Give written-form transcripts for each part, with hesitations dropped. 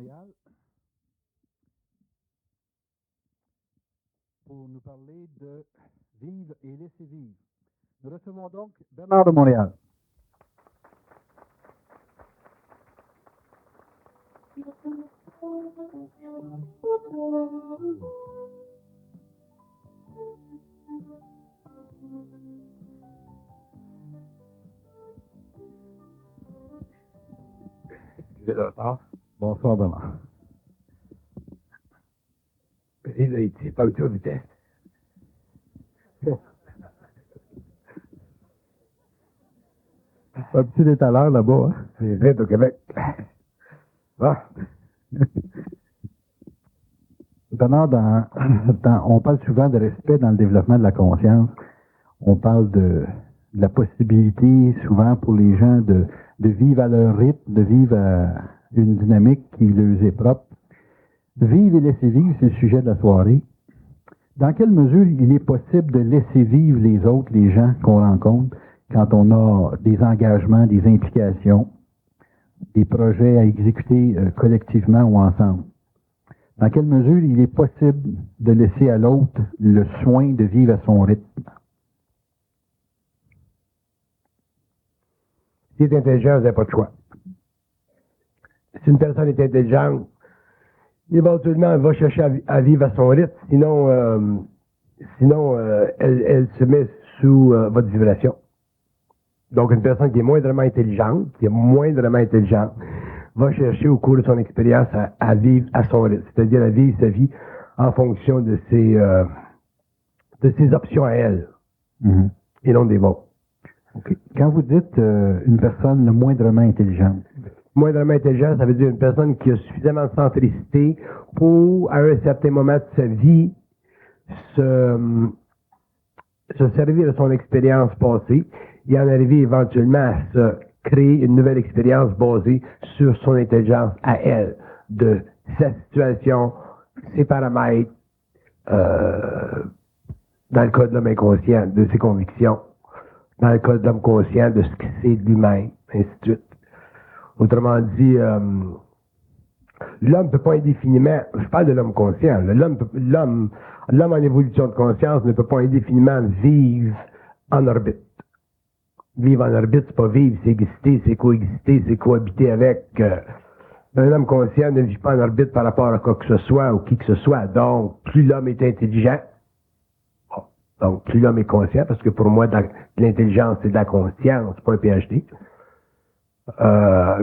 Montréal pour nous parler de Vivre et laisser vivre. Nous recevons donc Bernard de Montréal. Bonsoir Bernard. Il a été pas autour de vitesse. Un petit d'être à l'heure là-bas. Hein? C'est vite au Québec. Ah. Bernard, on parle souvent de respect dans le développement de la conscience. On parle de la possibilité souvent pour les gens de vivre à leur rythme, de vivre à une dynamique qui leur est propre. Vivre et laisser vivre, c'est le sujet de la soirée. Dans quelle mesure il est possible de laisser vivre les autres, les gens qu'on rencontre, quand on a des engagements, des implications, des projets à exécuter collectivement ou ensemble? Dans quelle mesure il est possible de laisser à l'autre le soin de vivre à son rythme? Si est intelligent, vous n'avez pas de choix. Si une personne est intelligente, éventuellement, elle va chercher à vivre à son rythme, sinon elle se met sous votre vibration. Donc, une personne qui est moindrement intelligente, va chercher au cours de son expérience à vivre à son rythme, c'est-à-dire à vivre sa vie en fonction de ses options à elle, et non des vôtres. Okay. Quand vous dites une personne moindrement intelligente, moindrement intelligente, ça veut dire une personne qui a suffisamment de centricité pour, à un certain moment de sa vie, se servir de son expérience passée et en arriver éventuellement à se créer une nouvelle expérience basée sur son intelligence à elle, de sa situation, ses paramètres, dans le cas de l'homme inconscient, de ses convictions, dans le cas de l'homme conscient, de ce qu'il sait de lui-même, ainsi de suite. Autrement dit, l'homme ne peut pas indéfiniment, je parle de l'homme conscient, l'homme en évolution de conscience ne peut pas indéfiniment vivre en orbite. Vivre en orbite, c'est pas vivre, c'est exister, c'est coexister, c'est cohabiter avec. Un homme conscient ne vit pas en orbite par rapport à quoi que ce soit ou qui que ce soit. Donc, plus l'homme est intelligent, donc plus l'homme est conscient, parce que pour moi, l'intelligence, c'est de la conscience, pas un PhD.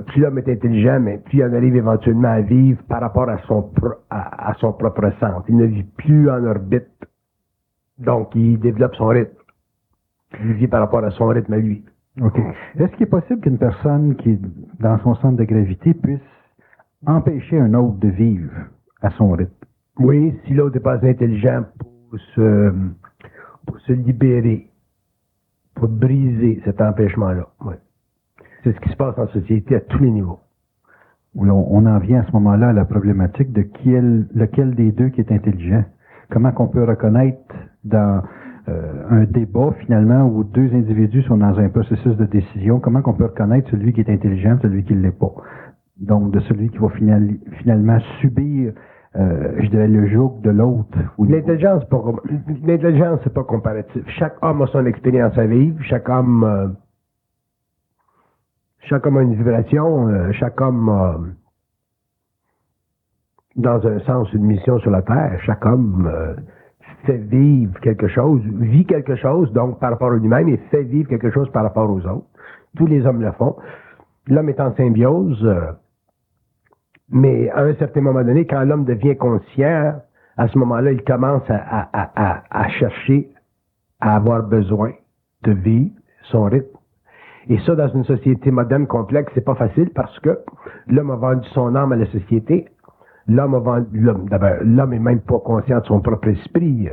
Plus l'homme est intelligent, mais plus il en arrive éventuellement à vivre par rapport à son propre sens. Il ne vit plus en orbite. Donc, il développe son rythme. Il vit par rapport à son rythme à lui. OK. Est-ce qu'il est possible qu'une personne qui est dans son centre de gravité puisse empêcher un autre de vivre à son rythme? Oui, si l'autre n'est pas assez intelligent pour se libérer, pour briser cet empêchement-là. Oui. C'est ce qui se passe en société à tous les niveaux. Oui, on en vient à ce moment-là à la problématique de lequel des deux qui est intelligent. Comment qu'on peut reconnaître dans un débat, finalement, où deux individus sont dans un processus de décision, comment qu'on peut reconnaître celui qui est intelligent et celui qui ne l'est pas? Donc, de celui qui va finalement subir, je dirais, le joug de l'autre. L'intelligence, c'est pas comparatif. Chaque homme a son expérience à vivre, chaque homme a une vibration, chaque homme a, dans un sens, une mission sur la Terre. Chaque homme fait vivre quelque chose, vit quelque chose, donc par rapport à lui-même, et fait vivre quelque chose par rapport aux autres. Tous les hommes le font. L'homme est en symbiose, mais à un certain moment donné, quand l'homme devient conscient, à ce moment-là, il commence à chercher à avoir besoin de vivre son rythme. Et ça, dans une société moderne complexe, c'est pas facile parce que l'homme a vendu son âme à la société. L'homme est même pas conscient de son propre esprit.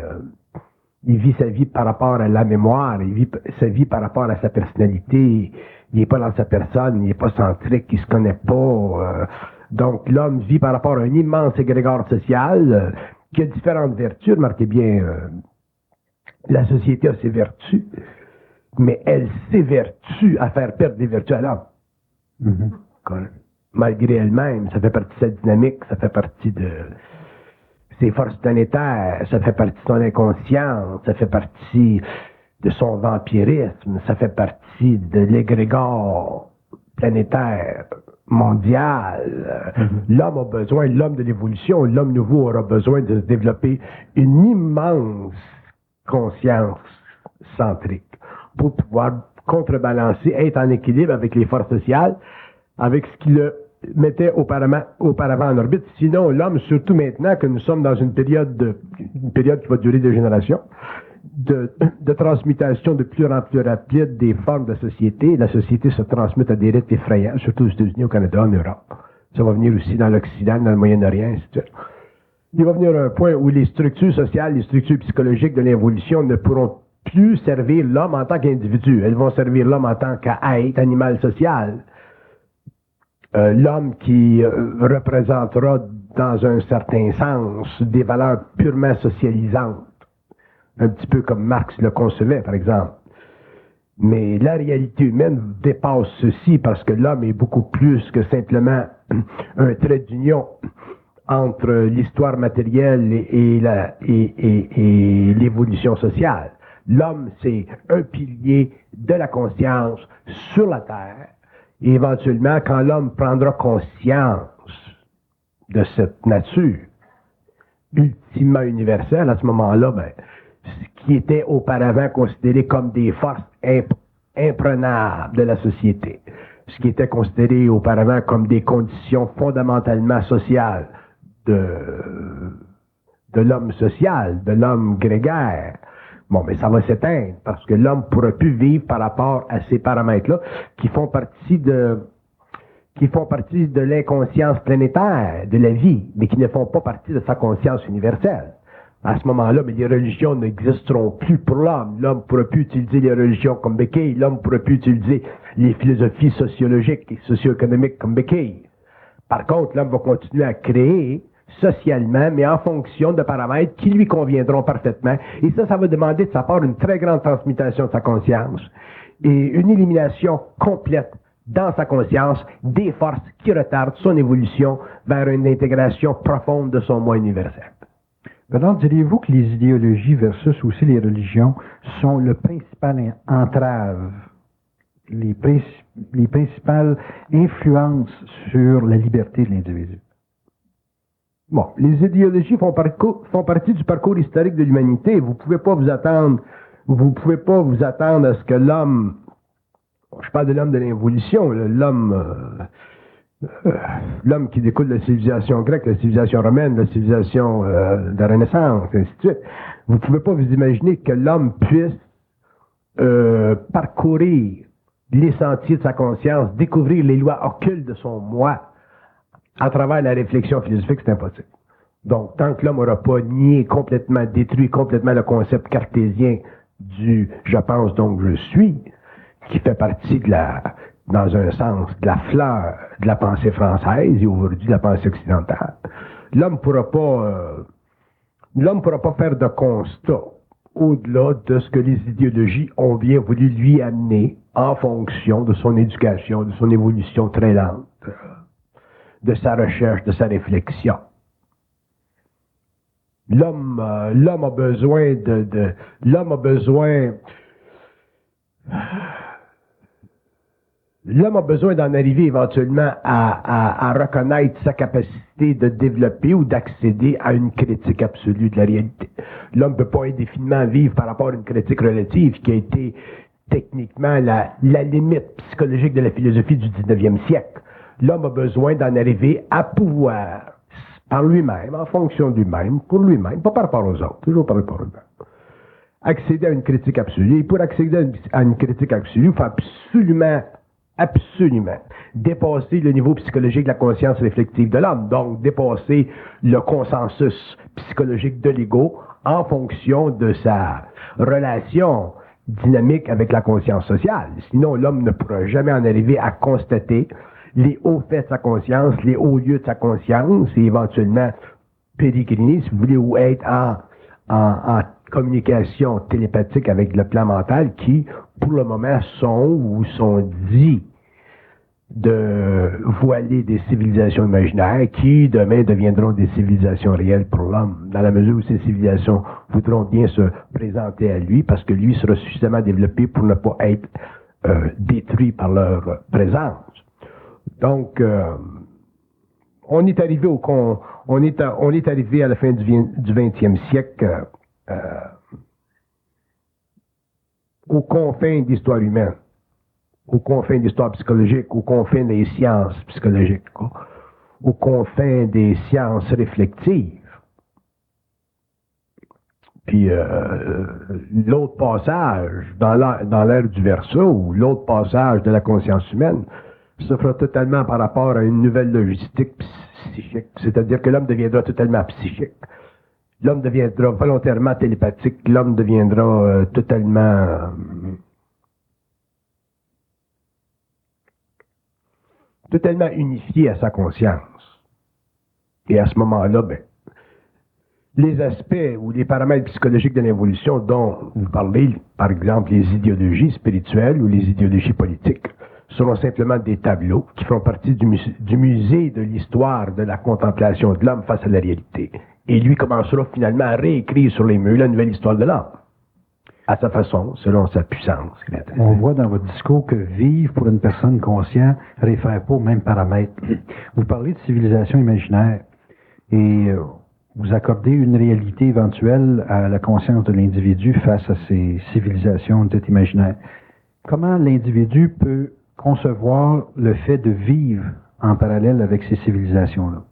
Il vit sa vie par rapport à la mémoire, il vit sa vie par rapport à sa personnalité. Il n'est pas dans sa personne, il n'est pas centrique, il se connaît pas. Donc, l'homme vit par rapport à un immense égrégore social qui a différentes vertus. Remarquez bien, la société a ses vertus, mais elle s'évertue à faire perdre des vertus à l'homme. malgré elle-même. Ça fait partie de sa dynamique, ça fait partie de ses forces planétaires, ça fait partie de son inconscience, ça fait partie de son vampirisme, ça fait partie de l'égrégore planétaire mondial. L'homme a besoin, l'homme de l'évolution, l'homme nouveau aura besoin de développer une immense conscience centrique pour pouvoir contrebalancer, être en équilibre avec les forces sociales, avec ce qui le mettait auparavant en orbite. Sinon, l'homme, surtout maintenant que nous sommes dans une période qui va durer 2 générations, de transmutation de plus en plus rapide des formes de société. La société se transmute à des rythmes effrayants, surtout aux États-Unis, au Canada, en Europe. Ça va venir aussi dans l'Occident, dans le Moyen-Orient, ainsi de suite. Il va venir un point où les structures sociales, les structures psychologiques de l'évolution ne pourront plus servir l'homme en tant qu'individu. Elles vont servir l'homme en tant qu'être, animal social. L'homme qui représentera, dans un certain sens, des valeurs purement socialisantes. Un petit peu comme Marx le concevait, par exemple. Mais la réalité humaine dépasse ceci parce que l'homme est beaucoup plus que simplement un trait d'union entre l'histoire matérielle et l'évolution sociale. L'homme, c'est un pilier de la conscience sur la Terre. Et éventuellement, quand l'homme prendra conscience de cette nature ultimement universelle, à ce moment-là, ce qui était auparavant considéré comme des forces imprenables de la société, ce qui était considéré auparavant comme des conditions fondamentalement sociales de l'homme social, de l'homme grégaire, mais ça va s'éteindre parce que l'homme ne pourra plus vivre par rapport à ces paramètres-là qui font partie de l'inconscience planétaire de la vie, mais qui ne font pas partie de sa conscience universelle. À ce moment-là, les religions n'existeront plus pour l'homme. L'homme ne pourra plus utiliser les religions comme béquille. L'homme ne pourra plus utiliser les philosophies sociologiques et socio-économiques comme béquille. Par contre, l'homme va continuer à créer socialement, mais en fonction de paramètres qui lui conviendront parfaitement. Et ça va demander de sa part une très grande transmutation de sa conscience et une élimination complète dans sa conscience des forces qui retardent son évolution vers une intégration profonde de son moi universel. Bernard, diriez-vous que les idéologies versus aussi les religions sont le principal entrave, les principales influences sur la liberté de l'individu? Bon, les idéologies font partie du parcours historique de l'humanité. Vous pouvez pas vous attendre à ce que l'homme, je parle de l'homme de l'évolution, l'homme qui découle de la civilisation grecque, la civilisation romaine, la civilisation de la Renaissance, ainsi de suite. Vous pouvez pas vous imaginer que l'homme puisse parcourir les sentiers de sa conscience, découvrir les lois occultes de son moi, à travers la réflexion philosophique, c'est impossible. Donc, tant que l'homme n'aura pas nié complètement, détruit complètement le concept cartésien du « je pense donc je suis », qui fait partie dans un sens, de la fleur de la pensée française et aujourd'hui de la pensée occidentale, l'homme pourra pas faire de constat au-delà de ce que les idéologies ont bien voulu lui amener en fonction de son éducation, de son évolution très lente, de sa recherche, de sa réflexion. L'homme a besoin d'en arriver éventuellement à reconnaître sa capacité de développer ou d'accéder à une critique absolue de la réalité. L'homme ne peut pas indéfiniment vivre par rapport à une critique relative qui a été techniquement la limite psychologique de la philosophie du 19e siècle. L'homme a besoin d'en arriver à pouvoir, par lui-même, en fonction de lui-même, pour lui-même, pas par rapport aux autres, toujours par rapport aux autres, accéder à une critique absolue. Et pour accéder à une critique absolue, il faut absolument dépasser le niveau psychologique de la conscience réflexive de l'homme, donc dépasser le consensus psychologique de l'ego en fonction de sa relation dynamique avec la conscience sociale. Sinon, l'homme ne pourra jamais en arriver à constater les hauts faits de sa conscience, les hauts lieux de sa conscience, et éventuellement pérégriner, si vous voulez, ou être en communication télépathique avec le plan mental qui, pour le moment, sont dit de voiler des civilisations imaginaires qui, demain, deviendront des civilisations réelles pour l'homme, dans la mesure où ces civilisations voudront bien se présenter à lui, parce que lui sera suffisamment développé pour ne pas être détruit par leur présence. Donc, on est arrivé à la fin du 20e siècle aux confins de l'histoire humaine, aux confins de l'histoire psychologique, aux confins des sciences psychologiques, aux confins des sciences réflexives. Puis l'autre passage dans l'ère du Verseau, ou l'autre passage de la conscience humaine, se fera totalement par rapport à une nouvelle logistique psychique. C'est-à-dire que l'homme deviendra totalement psychique. L'homme deviendra volontairement télépathique. L'homme deviendra totalement unifié à sa conscience. Et à ce moment-là, les aspects ou les paramètres psychologiques de l'évolution dont vous parlez, par exemple les idéologies spirituelles ou les idéologies politiques, seront simplement des tableaux qui feront partie du musée de l'histoire de la contemplation de l'homme face à la réalité. Et lui commencera finalement à réécrire sur les murs la nouvelle histoire de l'homme, à sa façon, selon sa puissance. On voit dans votre discours que vivre pour une personne consciente ne réfère pas aux mêmes paramètres. Vous parlez de civilisation imaginaire et vous accordez une réalité éventuelle à la conscience de l'individu face à ces civilisations dites imaginaires. Comment l'individu peut concevoir le fait de vivre en parallèle avec ces civilisations-là?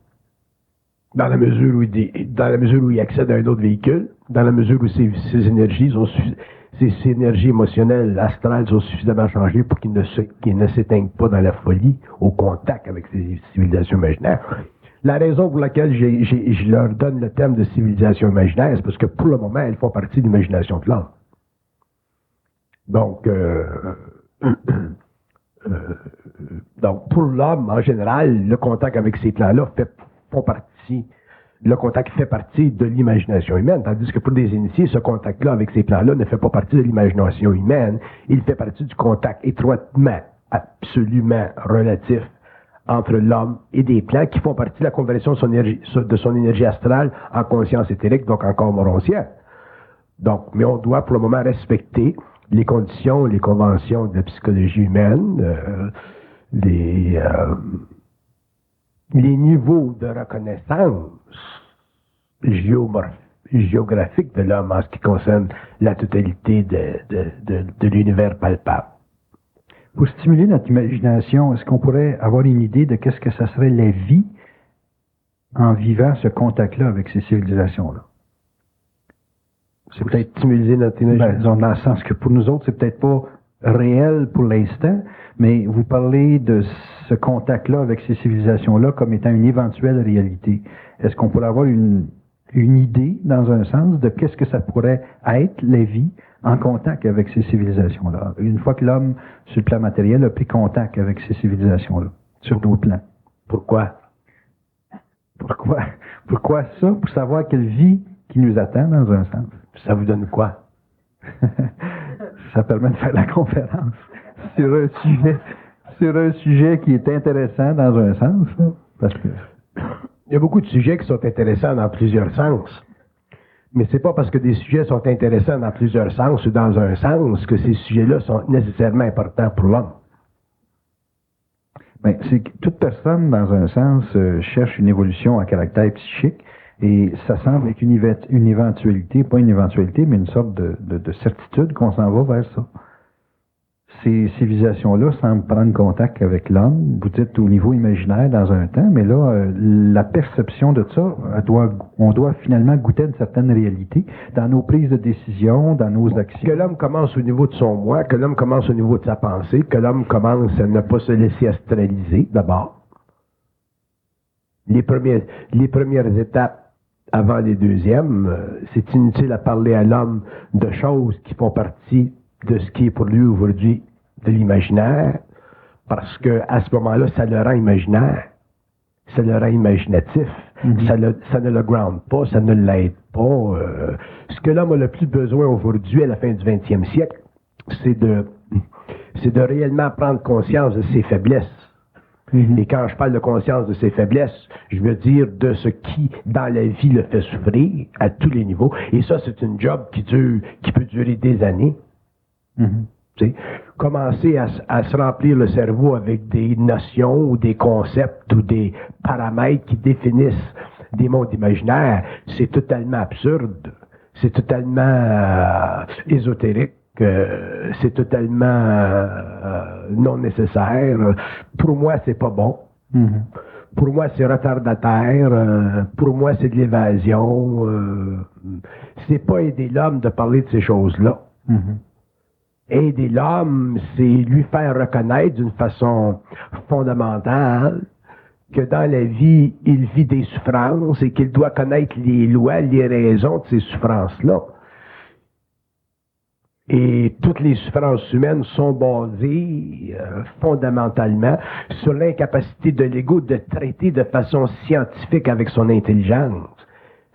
Dans la mesure où il accède à un autre véhicule, dans la mesure où ses énergies émotionnelles, astrales sont suffisamment changées pour qu'il ne s'éteignent pas dans la folie, au contact avec ces civilisations imaginaires. La raison pour laquelle je leur donne le terme de civilisation imaginaire, c'est parce que pour le moment, elles font partie de l'imagination de l'homme. Donc, pour l'homme, en général, le contact avec ces plans-là le contact fait partie de l'imagination humaine, tandis que pour des initiés, ce contact-là avec ces plans-là ne fait pas partie de l'imagination humaine, il fait partie du contact étroitement, absolument relatif entre l'homme et des plans qui font partie de la conversion de son énergie astrale en conscience éthérique, donc en corps moroncien. Donc, mais on doit pour le moment respecter les conditions, les conventions de la psychologie humaine, les niveaux de reconnaissance géographique de l'homme en ce qui concerne la totalité de l'univers palpable. Pour stimuler notre imagination, est-ce qu'on pourrait avoir une idée de qu'est-ce que ça serait la vie en vivant ce contact-là avec ces civilisations-là? C'est peut-être stimuler notre imagination. Dans le sens que pour nous autres, c'est peut-être pas réel pour l'instant, mais vous parlez de ce contact-là avec ces civilisations-là comme étant une éventuelle réalité. Est-ce qu'on pourrait avoir une idée, dans un sens, de qu'est-ce que ça pourrait être, la vie, en contact avec ces civilisations-là? Une fois que l'homme, sur le plan matériel, a pris contact avec ces civilisations-là, sur d'autres plans. Pourquoi ça? Pour savoir quelle vie qui nous attend, dans un sens. Ça vous donne quoi? Ça permet de faire la conférence sur un sujet qui est intéressant dans un sens, parce que il y a beaucoup de sujets qui sont intéressants dans plusieurs sens. Mais c'est pas parce que des sujets sont intéressants dans plusieurs sens ou dans un sens que ces sujets-là sont nécessairement importants pour l'homme. C'est que toute personne, dans un sens, cherche une évolution à caractère psychique. Et ça semble être une éventualité, pas une éventualité, mais une sorte de certitude qu'on s'en va vers ça. Ces civilisations-là semblent prendre contact avec l'homme, vous dites au niveau imaginaire dans un temps, mais là, la perception de ça, on doit finalement goûter à une certaine réalité dans nos prises de décision, dans nos actions. Que l'homme commence au niveau de son moi, que l'homme commence au niveau de sa pensée, que l'homme commence à ne pas se laisser astraliser, d'abord. Les premières étapes avant les deuxièmes, c'est inutile à parler à l'homme de choses qui font partie de ce qui est pour lui aujourd'hui de l'imaginaire, parce que à ce moment-là, ça le rend imaginaire, ça le rend imaginatif, ça ne le ground pas, ça ne l'aide pas. Ce que l'homme a le plus besoin aujourd'hui, à la fin du 20e siècle, c'est de réellement prendre conscience de ses faiblesses, Et quand je parle de conscience de ses faiblesses, je veux dire de ce qui, dans la vie, le fait souffrir à tous les niveaux. Et ça, c'est une job qui peut durer des années. Commencer à se remplir le cerveau avec des notions ou des concepts ou des paramètres qui définissent des mondes imaginaires, c'est totalement absurde, c'est totalement ésotérique, c'est totalement non nécessaire. Pour moi, c'est pas bon. Pour moi, c'est retardataire. Pour moi, c'est de l'évasion. C'est pas aider l'homme de parler de ces choses-là. Aider l'homme, c'est lui faire reconnaître d'une façon fondamentale que dans la vie, il vit des souffrances et qu'il doit connaître les lois, les raisons de ces souffrances-là. Et toutes les souffrances humaines sont basées fondamentalement sur l'incapacité de l'ego de traiter de façon scientifique avec son intelligence,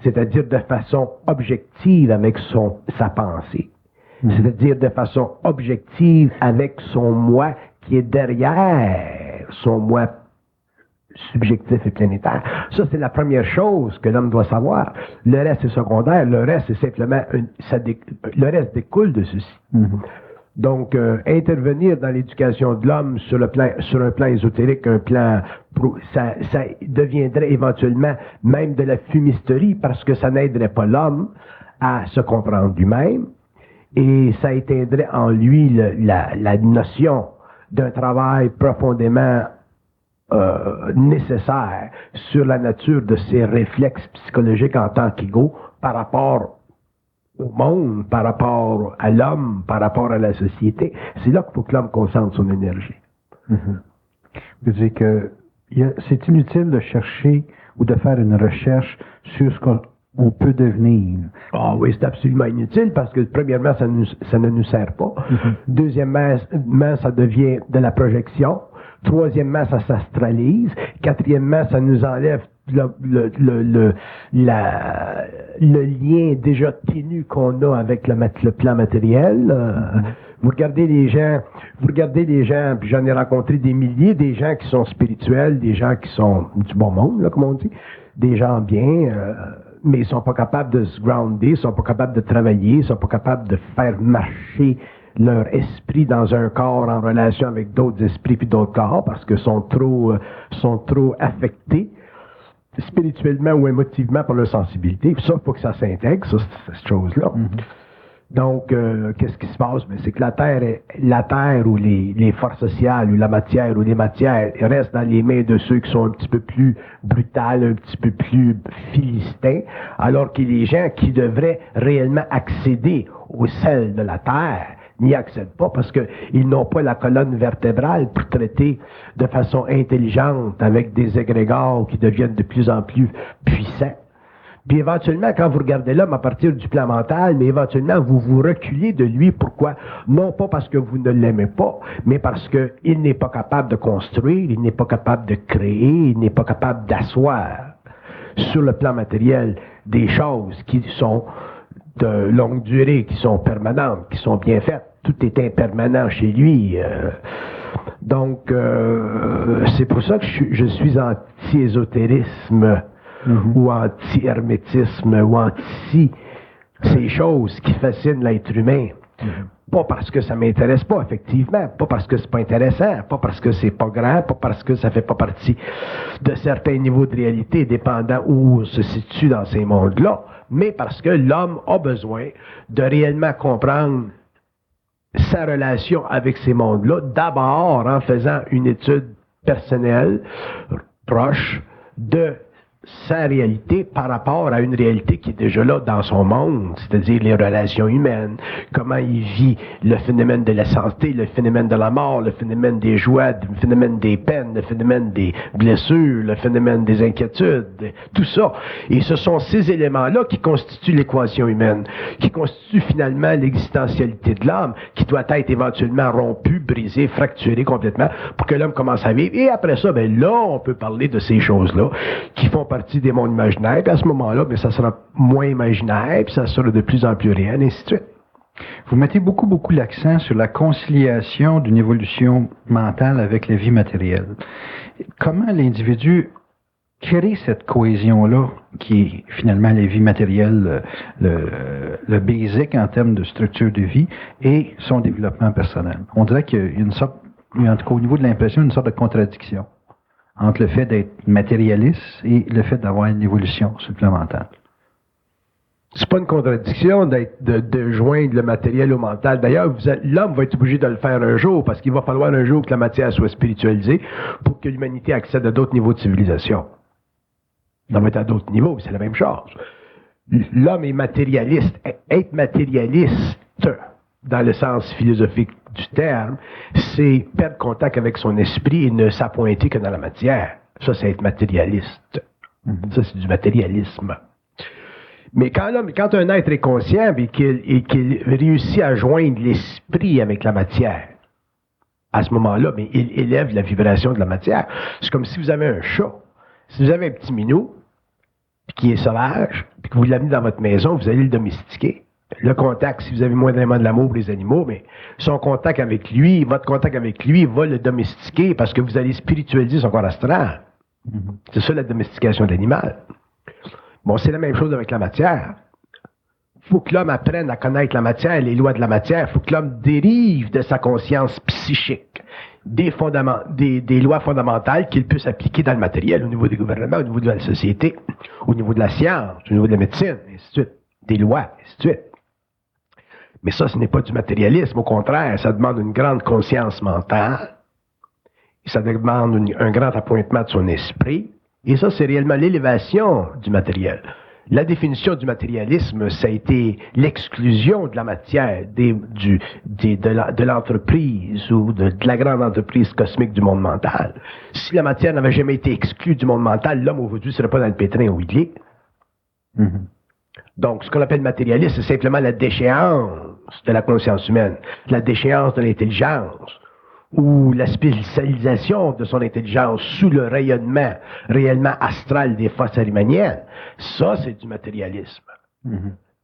c'est-à-dire de façon objective avec sa pensée. C'est-à-dire de façon objective avec son moi qui est derrière son moi subjectif et planétaire. Ça, c'est la première chose que l'homme doit savoir. Le reste est secondaire. Le reste, c'est simplement le reste découle de ceci. Donc, intervenir dans l'éducation de l'homme sur un plan ésotérique, ça deviendrait éventuellement même de la fumisterie parce que ça n'aiderait pas l'homme à se comprendre lui-même. Et ça éteindrait en lui la notion d'un travail profondément nécessaire sur la nature de ses réflexes psychologiques en tant qu'ego par rapport au monde, par rapport à l'homme, par rapport à la société. C'est là qu'il faut que l'homme concentre son énergie. Vous dites que c'est inutile de chercher ou de faire une recherche sur ce qu'on peut devenir. Ah oui, c'est absolument inutile parce que premièrement, ça ne nous sert pas. Deuxièmement, ça devient de la projection. Troisièmement, ça s'astralise. Quatrièmement, ça nous enlève le lien déjà ténu qu'on a avec le plan matériel. Vous regardez les gens, puis j'en ai rencontré des milliers, des gens qui sont spirituels, des gens qui sont du bon monde, là, comme on dit, des gens bien, mais ils sont pas capables de se grounder, ils sont pas capables de travailler, ils sont pas capables de faire marcher leur esprit dans un corps en relation avec d'autres esprits puis d'autres corps parce que sont trop affectés spirituellement ou émotivement par leur sensibilité. Puis ça, il faut que ça s'intègre, ça, cette chose-là. Donc, qu'est-ce qui se passe? Ben, c'est que la Terre ou les forces sociales ou la matière ou les matières restent dans les mains de ceux qui sont un petit peu plus brutales, un petit peu plus philistins, alors que les gens qui devraient réellement accéder au sel de la Terre n'y accèdent pas parce qu'ils n'ont pas la colonne vertébrale pour traiter de façon intelligente avec des égrégores qui deviennent de plus en plus puissants. Puis éventuellement, quand vous regardez l'homme à partir du plan mental, mais éventuellement, vous vous reculez de lui. Pourquoi? Non pas parce que vous ne l'aimez pas, mais parce qu'il n'est pas capable de construire, il n'est pas capable de créer, il n'est pas capable d'asseoir sur le plan matériel des choses qui sont de longue durée, qui sont permanentes, qui sont bien faites. Tout est impermanent chez lui. Donc, c'est pour ça que je suis anti-ésotérisme ou anti-hermétisme ou anti ces choses qui fascinent l'être humain. Pas parce que ça m'intéresse pas, effectivement, pas parce que c'est pas intéressant, pas parce que c'est pas grand, pas parce que ça fait pas partie de certains niveaux de réalité dépendant où on se situe dans ces mondes-là, mais parce que l'homme a besoin de réellement comprendre sa relation avec ces mondes-là, d'abord en faisant une étude personnelle, proche, de sa réalité par rapport à une réalité qui est déjà là dans son monde, c'est-à-dire les relations humaines, comment il vit le phénomène de la santé, le phénomène de la mort, le phénomène des joies, le phénomène des peines, le phénomène des blessures, le phénomène des inquiétudes, tout ça. Et ce sont ces éléments-là qui constituent l'équation humaine, qui constituent finalement l'existentialité de l'homme, qui doit être éventuellement rompue, brisée, fracturée complètement pour que l'homme commence à vivre. Et après ça, ben là, on peut parler de ces choses-là qui font partie des mondes imaginaires, puis à ce moment-là, mais ça sera moins imaginaire, puis ça sera de plus en plus réel, et ainsi de suite. Vous mettez beaucoup l'accent sur la conciliation d'une évolution mentale avec la vie matérielle. comment l'individu crée cette cohésion-là, qui est finalement la vie matérielle, le basic en termes de structure de vie, et son développement personnel. On dirait qu'il y a une sorte, en tout cas au niveau de l'impression, une sorte de contradiction entre le fait d'être matérialiste et le fait d'avoir une évolution supplémentaire. C'est pas une contradiction de joindre le matériel au mental. D'ailleurs, l'homme va être obligé de le faire un jour, parce qu'il va falloir un jour que la matière soit spiritualisée pour que l'humanité accède à d'autres niveaux de civilisation. Ça va être à d'autres niveaux, c'est la même chose. L'homme est matérialiste. Être matérialiste, dans le sens philosophique du terme, c'est perdre contact avec son esprit et ne s'appointer que dans la matière. Ça, c'est être matérialiste. Ça, c'est du matérialisme. Mais quand un être est conscient et qu'il réussit à joindre l'esprit avec la matière, à ce moment-là, mais il élève la vibration de la matière. C'est comme si vous avez un chat. Si vous avez un petit minou qui est sauvage, puis que vous l'amenez dans votre maison, vous allez le domestiquer. Le contact, si vous avez moindrement de l'amour pour les animaux, mais son contact avec lui, votre contact avec lui va le domestiquer parce que vous allez spiritualiser son corps astral. C'est ça la domestication de l'animal. Bon, c'est la même chose avec la matière. Il faut que l'homme apprenne à connaître la matière, les lois de la matière. Il faut que l'homme dérive de sa conscience psychique des lois fondamentales qu'il puisse appliquer dans le matériel, au niveau des gouvernements, au niveau de la société, au niveau de la science, au niveau de la médecine, et ainsi de suite. Des lois, et ainsi de suite. Mais ça, ce n'est pas du matérialisme. Au contraire, ça demande une grande conscience mentale. Et ça demande un grand appointement de son esprit. Et ça, c'est réellement l'élévation du matériel. La définition du matérialisme, ça a été l'exclusion de la matière, de l'entreprise ou de la grande entreprise cosmique du monde mental. Si la matière n'avait jamais été exclue du monde mental, l'homme aujourd'hui ne serait pas dans le pétrin où il est. Donc, ce qu'on appelle matérialiste, c'est simplement la déchéance de la conscience humaine, la déchéance de l'intelligence, ou la spécialisation de son intelligence sous le rayonnement réellement astral des forces arimaniennes. Ça, c'est du matérialisme.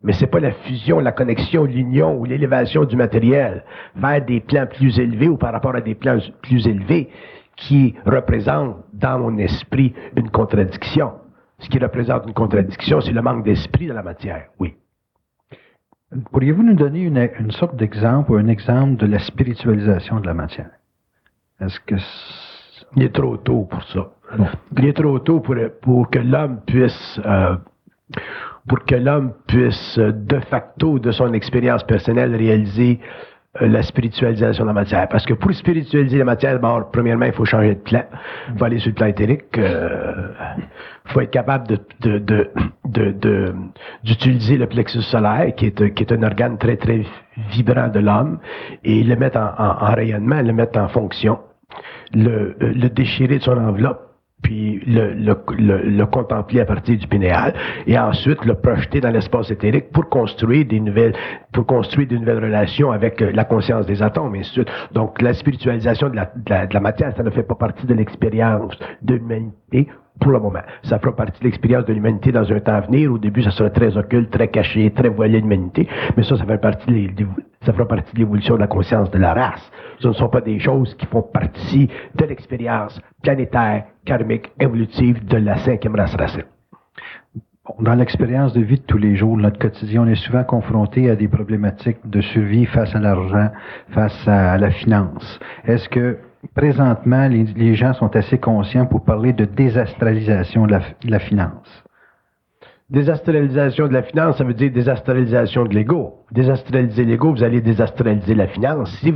Mais c'est pas la fusion, la connexion, l'union ou l'élévation du matériel vers des plans plus élevés ou par rapport à des plans plus élevés qui représente dans mon esprit une contradiction. Ce qui représente une contradiction, c'est le manque d'esprit de la matière, oui. Pourriez-vous nous donner une sorte d'exemple ou un exemple de la spiritualisation de la matière? Est-ce que il est trop tôt pour ça. Bon. Il est trop tôt pour que l'homme puisse de facto de son expérience personnelle réaliser la spiritualisation de la matière. Parce que pour spiritualiser la matière, d'abord, premièrement, il faut changer de plan. Il faut aller sur le plan éthérique. Il faut être capable d'utiliser le plexus solaire, qui est un organe très, très vibrant de l'homme, et le mettre en rayonnement, le mettre en fonction, le déchirer de son enveloppe, puis le contempler à partir du pinéal, et ensuite le projeter dans l'espace éthérique pour construire des nouvelles relations avec la conscience des atomes, et ainsi de suite. Donc, la spiritualisation de la matière, ça ne fait pas partie de l'expérience de l'humanité pour le moment. Ça fera partie de l'expérience de l'humanité dans un temps à venir. Au début, ça sera très occulte, très caché, très voilé de l'humanité, mais ça fera partie de l'évolution de la conscience de la race. Ce ne sont pas des choses qui font partie de l'expérience planétaire, karmique, évolutive de la 5e race racine. Dans l'expérience de vie de tous les jours, notre quotidien, on est souvent confronté à des problématiques de survie face à l'argent, face à la finance. Est-ce que présentement, les gens sont assez conscients pour parler de désastralisation de la finance? Désastralisation de la finance, ça veut dire désastralisation de l'ego. Désastraliser l'ego, vous allez désastraliser la finance. Si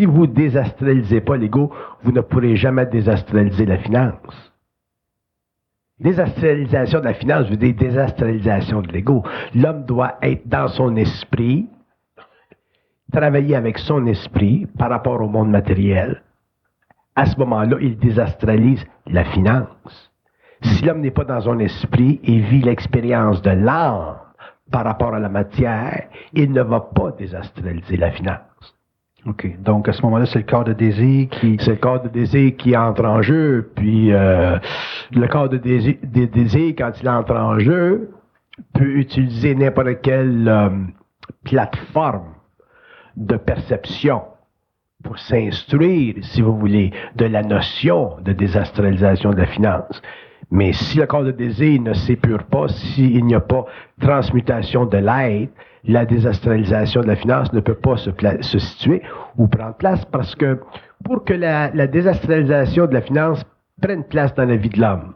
vous désastralisez pas l'ego, vous ne pourrez jamais désastraliser la finance. Désastralisation de la finance veut dire désastralisation de l'ego. L'homme doit être dans son esprit, travailler avec son esprit par rapport au monde matériel. À ce moment-là, il désastralise la finance. Si l'homme n'est pas dans son esprit et vit l'expérience de l'âme par rapport à la matière, il ne va pas désastraliser la finance. OK. Donc, à ce moment-là, c'est le corps de désir qui... C'est le corps de désir qui entre en jeu, puis le corps de désir, quand il entre en jeu, peut utiliser n'importe quelle plateforme de perception pour s'instruire, si vous voulez, de la notion de désastralisation de la finance. Mais si le corps de désir ne s'épure pas, s'il n'y a pas transmutation de l'être, la désastralisation de la finance ne peut pas se situer ou prendre place, parce que pour que la désastralisation de la finance prenne place dans la vie de l'homme,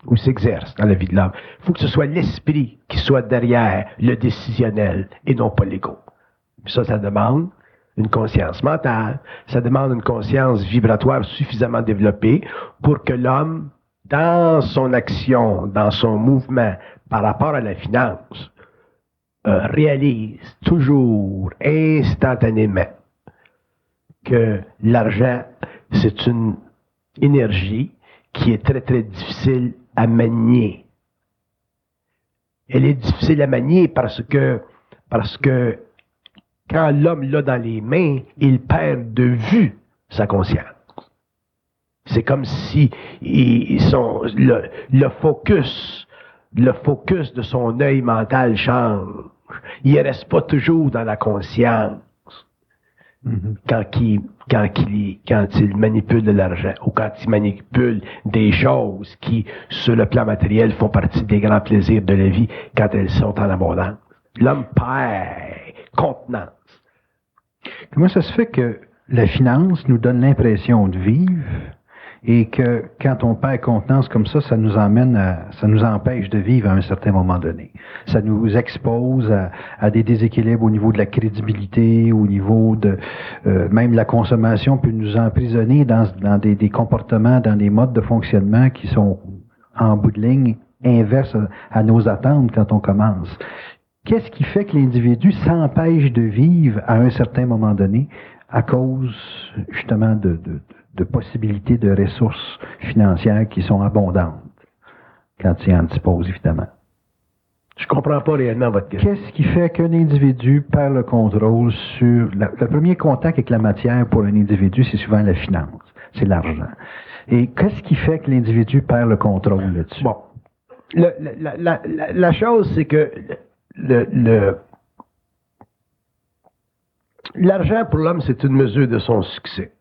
ou s'exerce dans la vie de l'homme, il faut que ce soit l'esprit qui soit derrière le décisionnel et non pas l'ego. Ça demande une conscience mentale, ça demande une conscience vibratoire suffisamment développée pour que l'homme, dans son action, dans son mouvement par rapport à la finance, réalise toujours, instantanément, que l'argent, c'est une énergie qui est très, très difficile à manier. Elle est difficile à manier parce que quand l'homme l'a dans les mains, il perd de vue sa conscience. C'est comme si le focus de son œil mental change. Il ne reste pas toujours dans la conscience quand il manipule de l'argent ou quand il manipule des choses qui, sur le plan matériel, font partie des grands plaisirs de la vie quand elles sont en abondance. L'homme perd contenance. Comment ça se fait que la finance nous donne l'impression de vivre et que quand on perd contenance comme ça nous empêche de vivre à un certain moment donné? Ça nous expose à des déséquilibres au niveau de la crédibilité, au niveau de même la consommation peut nous emprisonner dans des comportements, dans des modes de fonctionnement qui sont en bout de ligne inverses à nos attentes quand on commence. Qu'est-ce qui fait que l'individu s'empêche de vivre à un certain moment donné à cause justement de possibilités de ressources financières qui sont abondantes quand il en dispose, évidemment? Je comprends pas réellement votre question. Qu'est-ce qui fait qu'un individu perd le contrôle sur... Le premier contact avec la matière pour un individu, c'est souvent la finance, c'est l'argent. Et qu'est-ce qui fait que l'individu perd le contrôle là-dessus? Bon, la chose, c'est que l'argent pour l'homme, c'est une mesure de son succès.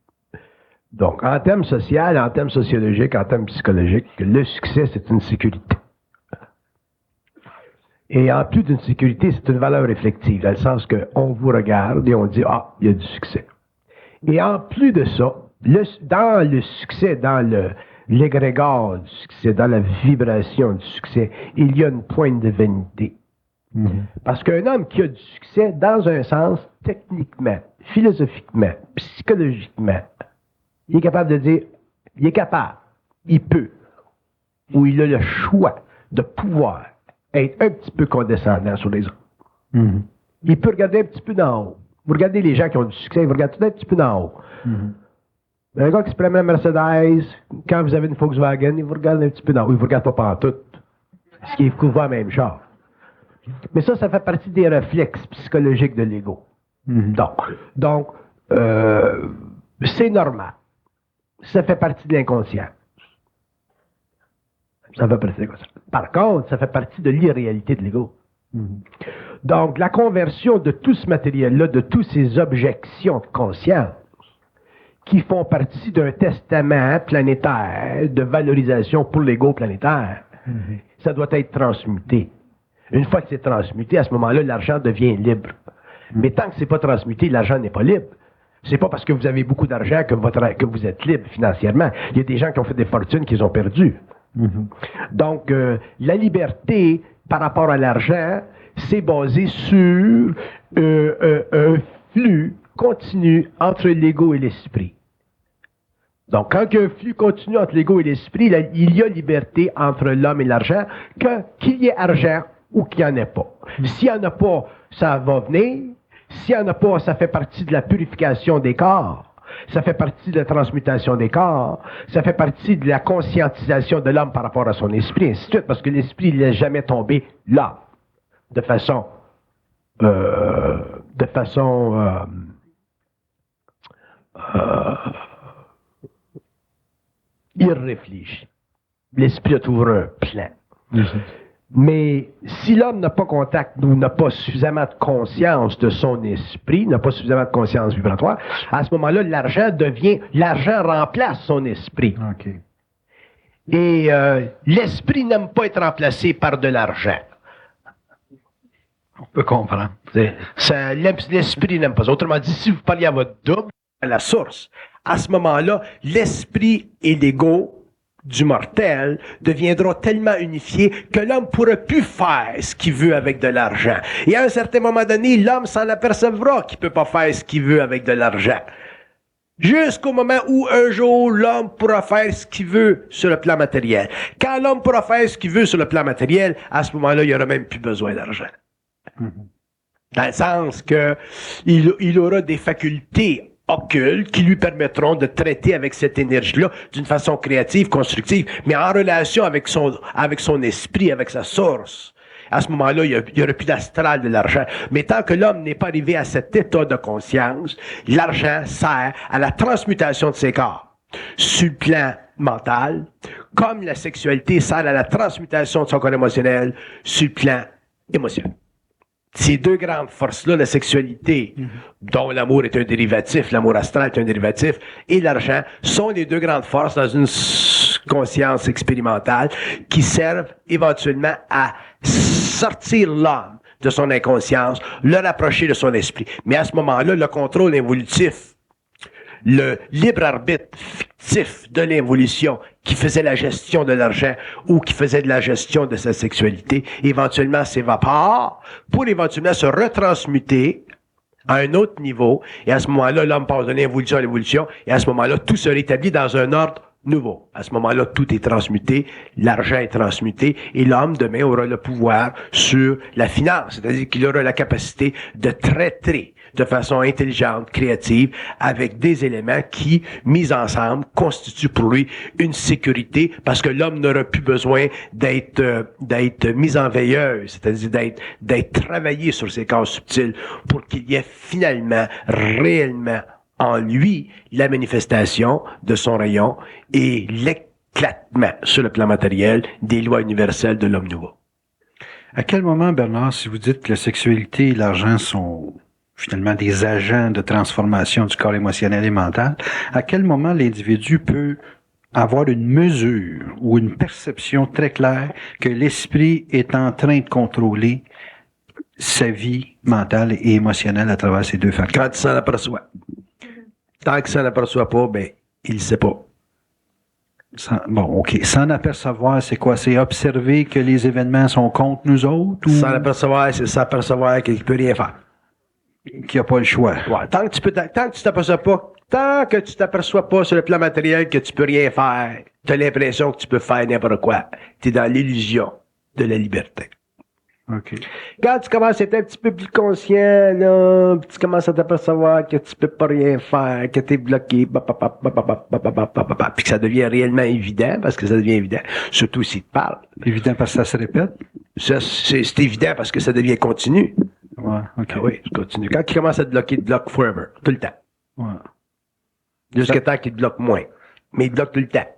Donc, en termes sociaux, en termes sociologiques, en termes psychologiques, le succès, c'est une sécurité. Et en plus d'une sécurité, c'est une valeur réflective, dans le sens qu'on vous regarde et on dit « Ah, il y a du succès ». Et en plus de ça, dans le succès, dans l'égrégore du succès, dans la vibration du succès, il y a une pointe de vanité. Parce qu'un homme qui a du succès, dans un sens, techniquement, philosophiquement, psychologiquement, il est capable de dire, il est capable, il peut, ou il a le choix de pouvoir être un petit peu condescendant sur les autres. Il peut regarder un petit peu d'en haut. Vous regardez les gens qui ont du succès, vous regardez tout un petit peu d'en haut. Un gars qui se promène en Mercedes, quand vous avez une Volkswagen, il vous regarde un petit peu d'en haut. Il ne vous regarde pas pantoute. Ce qui est couvert même char. Mais ça fait partie des réflexes psychologiques de l'ego. Donc, c'est normal. Ça fait partie de l'inconscient. Ça fait partie de l'inconscient. Par contre, ça fait partie de l'irréalité de l'ego. Donc, la conversion de tout ce matériel-là, de toutes ces objections de conscience, qui font partie d'un testament planétaire de valorisation pour l'ego planétaire, ça doit être transmuté. Une fois que c'est transmuté, à ce moment-là, l'argent devient libre. Mais tant que c'est pas transmuté, l'argent n'est pas libre. C'est pas parce que vous avez beaucoup d'argent que vous êtes libre financièrement. Il y a des gens qui ont fait des fortunes qu'ils ont perdues. Donc, la liberté par rapport à l'argent, c'est basé sur un flux continu entre l'ego et l'esprit. Donc, quand il y a un flux continu entre l'ego et l'esprit, il y a liberté entre l'homme et l'argent, qu'il y ait argent ou qu'il n'y en ait pas. S'il n'y en a pas, ça va venir. S'il n'y en a pas, ça fait partie de la purification des corps. Ça fait partie de la transmutation des corps. Ça fait partie de la conscientisation de l'homme par rapport à son esprit, ainsi de suite, parce que l'esprit, il n'est jamais tombé là, de façon irréfléchie. L'esprit a toujours un plan. Mais si l'homme n'a pas contact ou n'a pas suffisamment de conscience de son esprit, n'a pas suffisamment de conscience vibratoire, à ce moment-là, l'argent remplace son esprit. OK. Et l'esprit n'aime pas être remplacé par de l'argent. On peut comprendre. L'esprit n'aime pas ça. Autrement dit, si vous parliez à votre double, à la source, à ce moment-là, l'esprit et l'ego du mortel deviendront tellement unifiés que l'homme ne pourra plus faire ce qu'il veut avec de l'argent. Et à un certain moment donné, l'homme s'en apercevra qu'il ne peut pas faire ce qu'il veut avec de l'argent. Jusqu'au moment où un jour l'homme pourra faire ce qu'il veut sur le plan matériel. Quand l'homme pourra faire ce qu'il veut sur le plan matériel, à ce moment-là, il n'y aura même plus besoin d'argent. Dans le sens que il aura des facultés occultes qui lui permettront de traiter avec cette énergie-là d'une façon créative, constructive, mais en relation avec son esprit, avec sa source. À ce moment-là, il n'y aura plus d'astral de l'argent. Mais tant que l'homme n'est pas arrivé à cet état de conscience, l'argent sert à la transmutation de ses corps. Sur le plan mental, comme la sexualité sert à la transmutation de son corps émotionnel sur le plan émotionnel. Ces deux grandes forces-là, la sexualité, dont l'amour est un dérivatif, l'amour astral est un dérivatif, et l'argent, sont les deux grandes forces dans une conscience expérimentale qui servent éventuellement à sortir l'homme de son inconscience, le rapprocher de son esprit. Mais à ce moment-là, le contrôle involutif, le libre arbitre fictif de l'involution qui faisait la gestion de l'argent ou qui faisait de la gestion de sa sexualité, éventuellement s'évapore pour éventuellement se retransmuter à un autre niveau. Et à ce moment-là, l'homme passe de l'involution à l'évolution. Et à ce moment-là, tout se rétablit dans un ordre nouveau. À ce moment-là, tout est transmuté, l'argent est transmuté, et l'homme, demain, aura le pouvoir sur la finance. C'est-à-dire qu'il aura la capacité de traiter de façon intelligente, créative, avec des éléments qui, mis ensemble, constituent pour lui une sécurité, parce que l'homme n'aura plus besoin d'être mis en veilleuse, c'est-à-dire d'être travaillé sur ses corps subtils, pour qu'il y ait finalement, réellement, en lui, la manifestation de son rayon et l'éclatement sur le plan matériel des lois universelles de l'homme nouveau. À quel moment, Bernard, si vous dites que la sexualité et l'argent sont finalement des agents de transformation du corps émotionnel et mental, à quel moment l'individu peut avoir une mesure ou une perception très claire que l'esprit est en train de contrôler sa vie mentale et émotionnelle à travers ces deux facteurs? Quand il s'en aperçoit. Tant qu'il s'en aperçoit pas, ben, il ne sait pas. Bon, OK. S'en apercevoir, c'est quoi? C'est observer que les événements sont contre nous autres? Ou s'en apercevoir, c'est s'apercevoir qu'il ne peut rien faire. Qu'il n'y a pas le choix. Ouais, tant que tu t'aperçois pas sur le plan matériel que tu peux rien faire, tu as l'impression que tu peux faire n'importe quoi. Tu es dans l'illusion de la liberté. OK. Quand tu commences à être un petit peu plus conscient, là, tu commences à t'apercevoir que tu peux pas rien faire, que tu es bloqué, puis que ça devient réellement évident, parce que ça devient évident, surtout si tu parles. Évident parce que ça se répète? C'est évident parce que ça devient continu. Ouais, OK. Ah oui, je continue. Quand il commence à te bloquer, il te bloque forever, tout le temps. Ouais. Jusqu'à temps qu'il te bloque moins. Mais il te bloque tout le temps.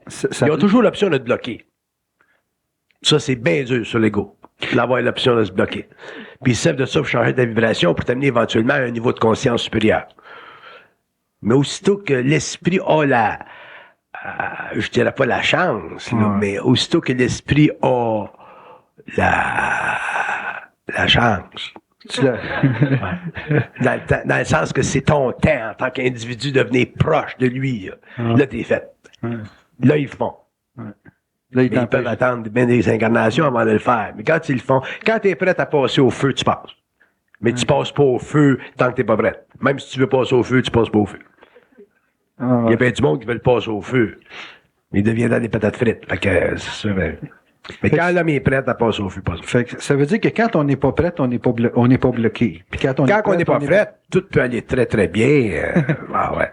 Il y a toujours l'option de te bloquer. Ça, c'est bien dur sur l'ego. D'avoir l'option de se bloquer. Puis il servent de ça pour changer ta vibration pour t'amener éventuellement à un niveau de conscience supérieur. Mais aussitôt que l'esprit a je dirais pas la chance, là, mais aussitôt que l'esprit a la chance, dans le sens que c'est ton temps en tant qu'individu de devenir proche de lui, là t'es fait. Là, ils font. Là, ils peuvent attendre bien des incarnations avant de le faire. Mais quand ils le font, quand tu es prêt à passer au feu, tu passes. Mais tu passes pas au feu tant que tu n'es pas prêt. Même si tu veux passer au feu, tu passes pas au feu. Il y a bien du monde qui veut le passer au feu. Mais il devient dans des patates frites. Fait que, c'est sûr. Mais quand l'homme est prêt à passer au feu, passe au feu. Fait que ça veut dire que quand on n'est pas prêt, on n'est pas bloqué. Puis quand on n'est pas prêt, tout peut aller très très bien. Ah ouais.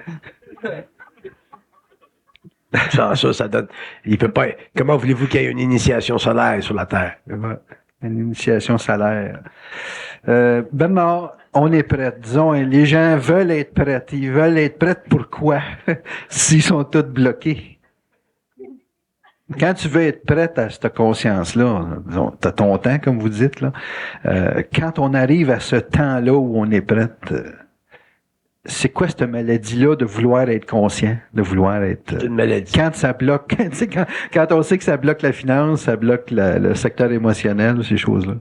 Ça donne. Il peut pas. Comment voulez-vous qu'il y ait une initiation solaire sur la Terre? Une initiation solaire. Bernard, on est prêt. Disons, les gens veulent être prêts. Ils veulent être prêts pourquoi? S'ils sont tous bloqués. Quand tu veux être prête à cette conscience-là, t'as ton temps, comme vous dites, là. Quand on arrive à ce temps-là où on est prête, c'est quoi cette maladie-là de vouloir être conscient, de vouloir être... C'est une maladie. Quand ça bloque, tu sais, quand on sait que ça bloque la finance, ça bloque le secteur émotionnel, ces choses-là.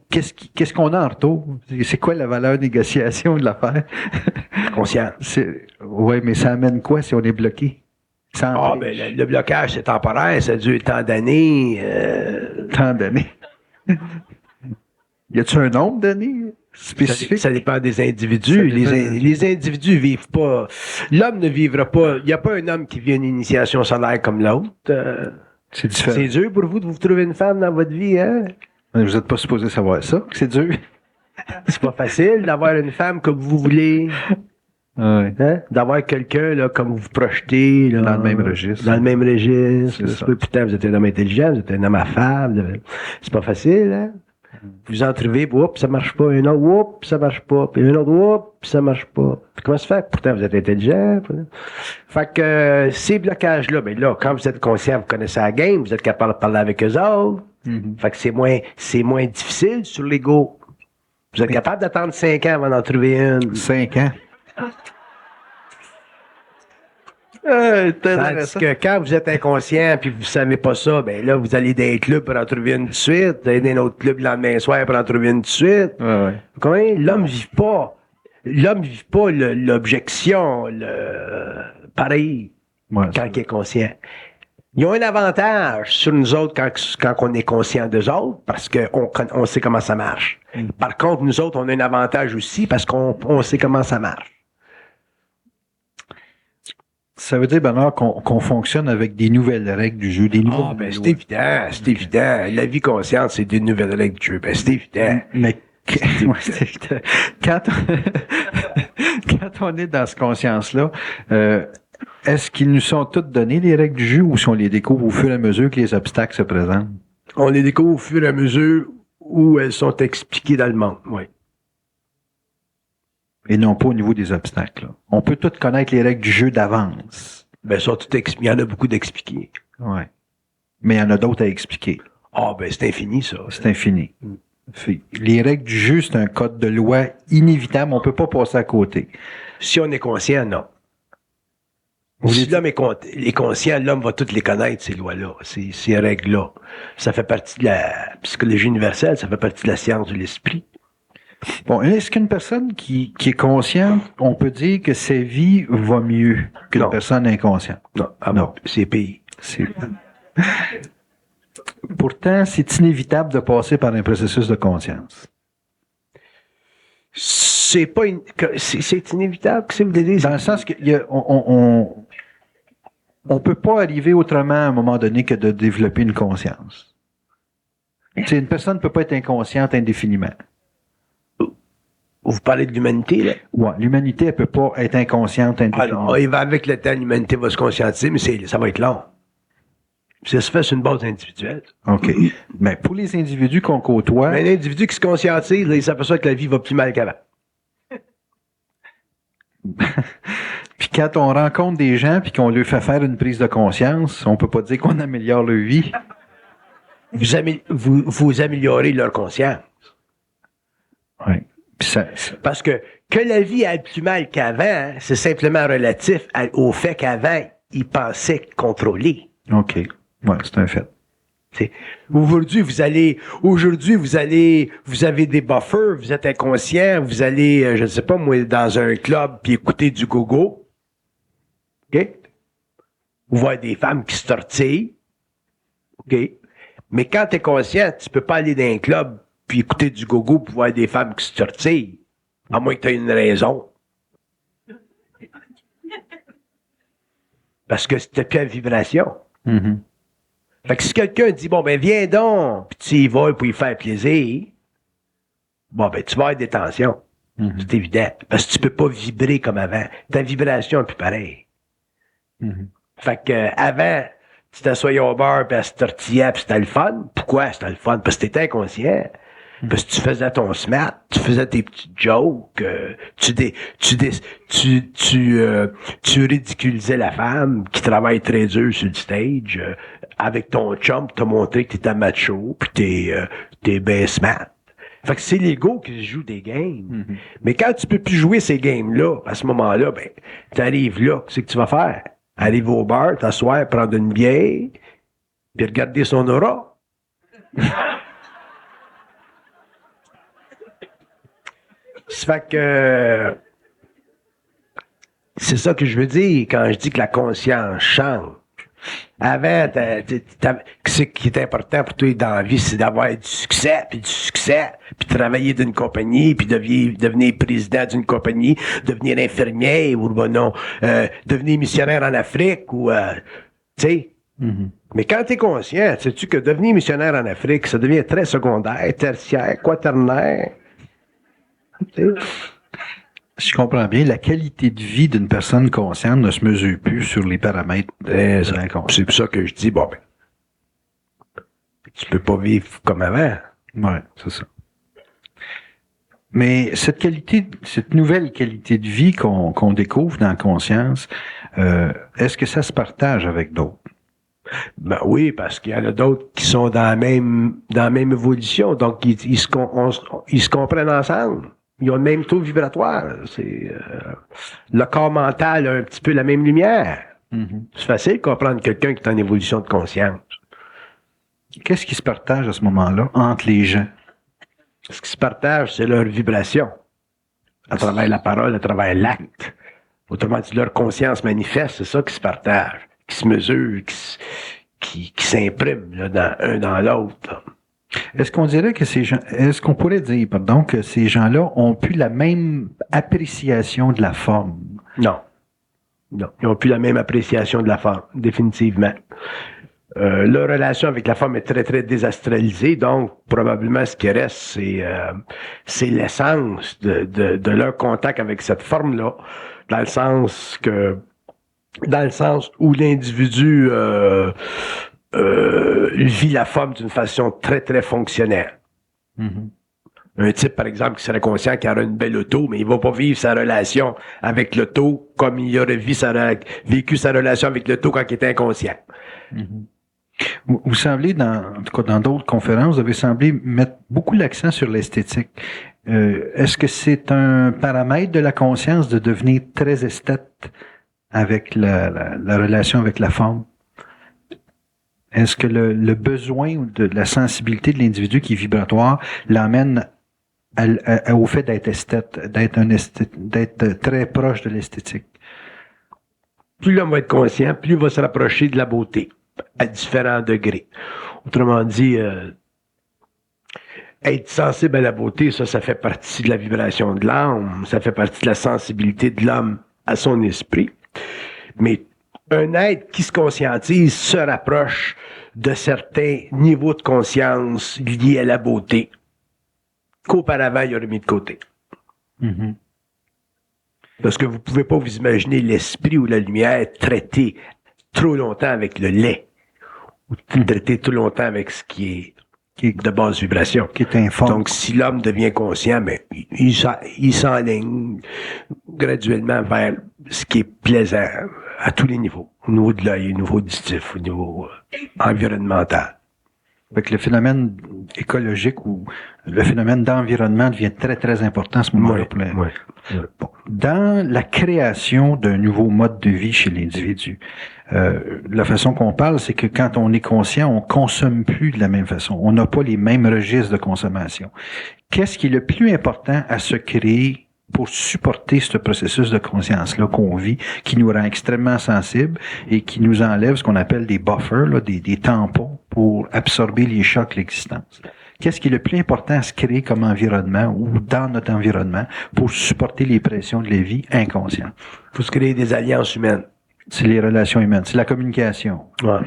Qu'est-ce qu'on a en retour? C'est quoi la valeur de négociation de l'affaire? Conscient. Oui, mais ça amène quoi si on est bloqué? Ben, le blocage, c'est temporaire, ça dure tant d'années. Tant d'années. Y a-tu un nombre d'années spécifique? Ça dépend des individus. Les individus vivent pas. L'homme ne vivra pas. Il n'y a pas un homme qui vit une initiation solaire comme l'autre. C'est différent. C'est dur pour vous de vous trouver une femme dans votre vie, hein? Vous n'êtes pas supposé savoir ça, que c'est dur. C'est pas facile d'avoir une femme comme vous voulez. Ouais. Hein? D'avoir quelqu'un là, comme vous vous projetez. Là, dans le même registre. Dans le même registre. C'est ça. Putain, vous êtes un homme intelligent, vous êtes un homme affable. C'est pas facile, hein? Vous en trouvez, puis oups, ça marche pas. Un autre, oups, ça marche pas. Puis un autre, oups, ça marche pas. Puis comment ça fait? Pourtant, vous êtes intelligent. Fait que ces blocages-là, ben là, quand vous êtes conscient, vous connaissez la game, vous êtes capable de parler avec eux autres. Mm-hmm. Fait que c'est moins difficile sur l'ego. Vous êtes capable d'attendre 5 ans avant d'en trouver une. 5 ans. Tandis que quand vous êtes inconscient puis vous savez pas ça, ben là, vous allez dans un club pour en trouver une de suite, vous allez dans un autre club le lendemain soir pour en trouver une de suite. Ouais. Vous comprenez? L'homme vit pas l'objection, pareil, Ouais, quand il est conscient. Ils ont un avantage sur nous autres quand on est conscient d'eux autres, parce qu'on sait comment ça marche. Par contre, nous autres, on a un avantage aussi parce qu'on sait comment ça marche. Ça veut dire, Bernard, qu'on fonctionne avec des nouvelles règles du jeu, des nouvelles Ah, ben, c'est lois. évident. La vie consciente, c'est des nouvelles règles du jeu. Ben, c'est évident. Mais ouais, c'est évident. Quand on est dans cette conscience-là, est-ce qu'ils nous sont toutes données, les règles du jeu, ou si on les découvre au fur et à mesure que les obstacles se présentent? On les découvre au fur et à mesure où elles sont expliquées dans le monde, oui. Et non pas au niveau des obstacles. Là. On peut toutes connaître les règles du jeu d'avance. Ben, ça, il y en a beaucoup d'expliqués. Ouais. Mais il y en a d'autres à expliquer. Ah, ben, c'est infini, ça. C'est infini. Les règles du jeu, c'est un code de loi inévitable. On peut pas passer à côté. Si on est conscient, non. Si l'homme est conscient, l'homme va toutes les connaître, ces lois-là, ces règles-là. Ça fait partie de la psychologie universelle, ça fait partie de la science de l'esprit. Bon, est-ce qu'une personne qui est consciente, on peut dire que sa vie va mieux qu'une Non. personne inconsciente? Non, Non. c'est pire. Pourtant, c'est inévitable de passer par un processus de conscience. C'est inévitable, que c'est vous voulez dire? Dans le sens on peut pas arriver autrement à un moment donné que de développer une conscience. Une personne ne peut pas être inconsciente indéfiniment. Vous parlez de l'humanité, là? Ouais, l'humanité, elle peut pas être inconsciente indéfiniment. Alors, il va avec le temps, l'humanité va se conscientiser, mais ça va être long. Ça se fait sur une base individuelle. OK. Mais pour les individus qu'on côtoie... Mais un individu qui se conscientise, là, il s'aperçoit que la vie va plus mal qu'avant. Puis quand on rencontre des gens puis qu'on leur fait faire une prise de conscience, on peut pas dire qu'on améliore leur vie. Vous améliorez leur conscience. Oui. Parce que la vie aille plus mal qu'avant, c'est simplement relatif au fait qu'avant, ils pensaient contrôler. OK. Ouais, c'est un fait. Aujourd'hui, vous avez des buffers, vous êtes inconscient, vous allez, je ne sais pas moi, dans un club puis écouter du gogo. OK? Vous voyez des femmes qui se tortillent. OK? Mais quand tu es conscient, tu peux pas aller dans un club puis écouter du gogo pour voir des femmes qui se tortillent. À moins que tu aies une raison. Parce que c'était plus la vibration. Mm-hmm. Fait que si quelqu'un dit, bon, ben, viens donc, puis tu y vas pour y faire plaisir, bon, ben, tu vas avoir des tensions. Mm-hmm. C'est évident. Parce que tu peux pas vibrer comme avant. Ta vibration est plus pareille. Mm-hmm. Fait que, avant, tu t'assoyais au bar, puis elle se tortillait, puis c'était le fun. Pourquoi c'était le fun? Parce que t'étais inconscient. Parce que tu faisais ton smart, tu faisais tes petites jokes, tu ridiculisais la femme qui travaille très dur sur le stage. Avec ton chum, t'as montré que t'étais macho, puis t'es ben smart. Fait que c'est l'ego qui joue des games. Mais quand tu peux plus jouer ces games-là, à ce moment-là, ben, t'arrives là, qu'est-ce que tu vas faire? Arriver au bar, t'asseoir, prendre une bière, puis regarder son aura. Ça fait que c'est ça que je veux dire quand je dis que la conscience change. Avant, ce qui est important pour toi dans la vie, c'est d'avoir du succès, puis travailler d'une compagnie, puis devenir président d'une compagnie, devenir infirmier, ou non, devenir missionnaire en Afrique, ou tu sais. Mais quand tu es conscient, sais-tu que devenir missionnaire en Afrique, ça devient très secondaire, tertiaire, quaternaire. Je comprends bien, la qualité de vie d'une personne consciente ne se mesure plus sur les paramètres de l'inconscient. C'est pour ça que je dis, bon, ben, tu peux pas vivre comme avant. Ouais, c'est ça. Mais cette nouvelle qualité de vie qu'on découvre dans la conscience, est-ce que ça se partage avec d'autres? Ben oui, parce qu'il y en a d'autres qui sont dans la même évolution, donc ils se comprennent ensemble. Ils ont le même taux vibratoire. Le corps mental a un petit peu la même lumière. C'est facile de comprendre quelqu'un qui est en évolution de conscience. Qu'est-ce qui se partage à ce moment-là entre les gens? Ce qui se partage, c'est leur vibration. À travers la parole, à travers l'acte. Autrement dit, leur conscience manifeste, c'est ça qui se partage, qui se mesure, qui s'imprime là, dans l'autre. Est-ce qu'on pourrait dire, pardon, que ces gens-là ont plus la même appréciation de la forme? Non. Non. Ils n'ont plus la même appréciation de la forme, définitivement. Leur relation avec la forme est très, très désastralisée, donc probablement ce qui reste, c'est l'essence de leur contact avec cette forme-là, dans le sens où l'individu vit la forme d'une façon très, très fonctionnelle. Un type, par exemple, qui serait conscient qu'il aura une belle auto, mais il va pas vivre sa relation avec l'auto comme il aurait vécu sa relation avec l'auto quand il était inconscient. Vous semblez, en tout cas dans d'autres conférences, vous avez semblé mettre beaucoup l'accent sur l'esthétique. Est-ce que c'est un paramètre de la conscience de devenir très esthète avec la relation avec la forme? Est-ce que le besoin de la sensibilité de l'individu qui est vibratoire l'emmène au fait d'être esthète, d'être très proche de l'esthétique? Plus l'homme va être conscient, plus il va se rapprocher de la beauté, à différents degrés. Autrement dit, être sensible à la beauté, ça fait partie de la vibration de l'âme, ça fait partie de la sensibilité de l'homme à son esprit. Mais un être qui se conscientise se rapproche de certains niveaux de conscience liés à la beauté qu'auparavant il aurait mis de côté. Parce que vous pouvez pas vous imaginer l'esprit ou la lumière traiter trop longtemps avec le lait, ou traiter trop longtemps avec ce qui est de basse vibration. Qui est informe. Donc, si l'homme devient conscient, mais il s'enligne graduellement vers ce qui est plaisant à tous les niveaux. Au niveau de l'œil, au niveau auditif, au niveau environnemental. Avec le phénomène écologique ou le phénomène d'environnement devient très, très important à ce moment-là. Bon. Dans la création d'un nouveau mode de vie chez l'individu, la façon qu'on parle, c'est que quand on est conscient, on consomme plus de la même façon. On n'a pas les mêmes registres de consommation. Qu'est-ce qui est le plus important à se créer pour supporter ce processus de conscience-là qu'on vit, qui nous rend extrêmement sensibles et qui nous enlève ce qu'on appelle des buffers, là, des tampons pour absorber les chocs de l'existence? Qu'est-ce qui est le plus important à se créer comme environnement ou dans notre environnement pour supporter les pressions de la vie inconsciente? Il faut se créer des alliances humaines. C'est les relations humaines, c'est la communication. Ouais.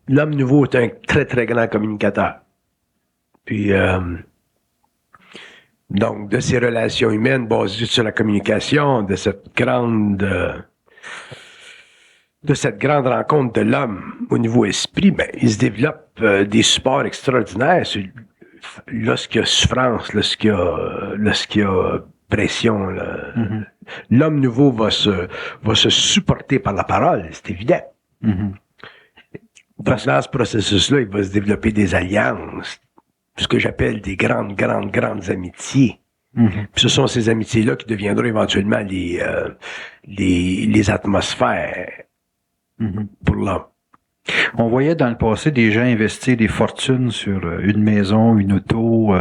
L'homme nouveau est un très, très grand communicateur. Puis, donc, de ces relations humaines basées sur la communication, de cette grande rencontre de l'homme au niveau esprit, ben, il se développe des supports extraordinaires lorsqu'il y a souffrance, lorsqu'il y a pression, là, l'homme nouveau va se supporter par la parole, c'est évident. Dans ce processus-là, il va se développer des alliances, ce que j'appelle des grandes amitiés. Puis ce sont ces amitiés-là qui deviendront éventuellement les atmosphères pour l'homme. On voyait dans le passé des gens investir des fortunes sur une maison, une auto,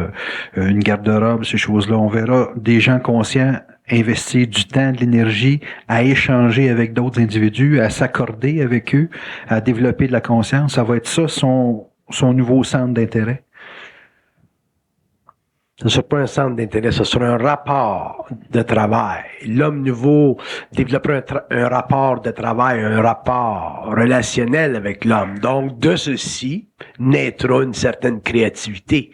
une garde-robe, ces choses-là. On verra des gens conscients investir du temps, de l'énergie à échanger avec d'autres individus, à s'accorder avec eux, à développer de la conscience. Ça va être ça son nouveau centre d'intérêt. Ce ne sera pas un centre d'intérêt, ce sera un rapport de travail. L'homme nouveau développera un rapport de travail, un rapport relationnel avec l'homme. Donc, de ceci naîtra une certaine créativité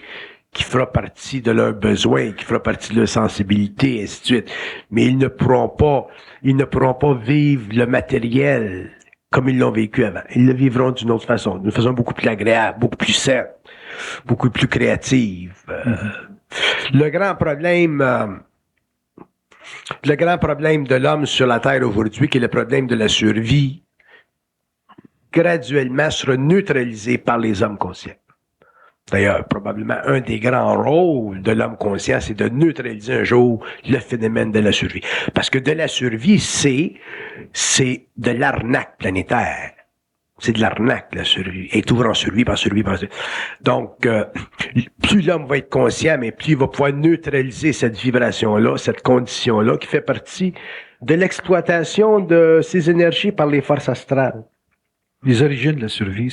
qui fera partie de leurs besoins, qui fera partie de leur sensibilité, et ainsi de suite. Mais ils ne pourront pas vivre le matériel comme ils l'ont vécu avant. Ils le vivront d'une autre façon beaucoup plus agréable, beaucoup plus saine, beaucoup plus créative. Le grand problème de l'homme sur la Terre aujourd'hui, qui est le problème de la survie, graduellement sera neutralisé par les hommes conscients. D'ailleurs, probablement un des grands rôles de l'homme conscient, c'est de neutraliser un jour le phénomène de la survie. Parce que de la survie, c'est de l'arnaque planétaire. C'est de l'arnaque, la survie. Et toujours en survie, par survie. Donc, plus l'homme va être conscient, mais plus il va pouvoir neutraliser cette vibration-là, cette condition-là, qui fait partie de l'exploitation de ses énergies par les forces astrales. Les origines de la survie,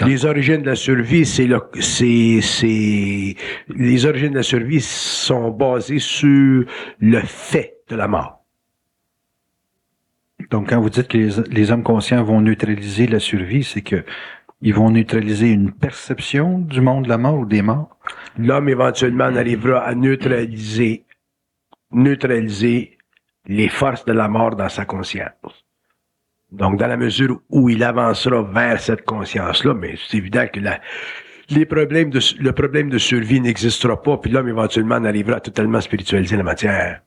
les origines de la survie, les origines de la survie sont basées sur le fait de la mort. Donc, quand vous dites que les hommes conscients vont neutraliser la survie, c'est que ils vont neutraliser une perception du monde de la mort ou des morts? L'homme, éventuellement, arrivera à neutraliser les forces de la mort dans sa conscience. Donc, dans la mesure où il avancera vers cette conscience-là, mais c'est évident que le problème de survie n'existera pas, puis l'homme, éventuellement, arrivera à totalement spiritualiser la matière.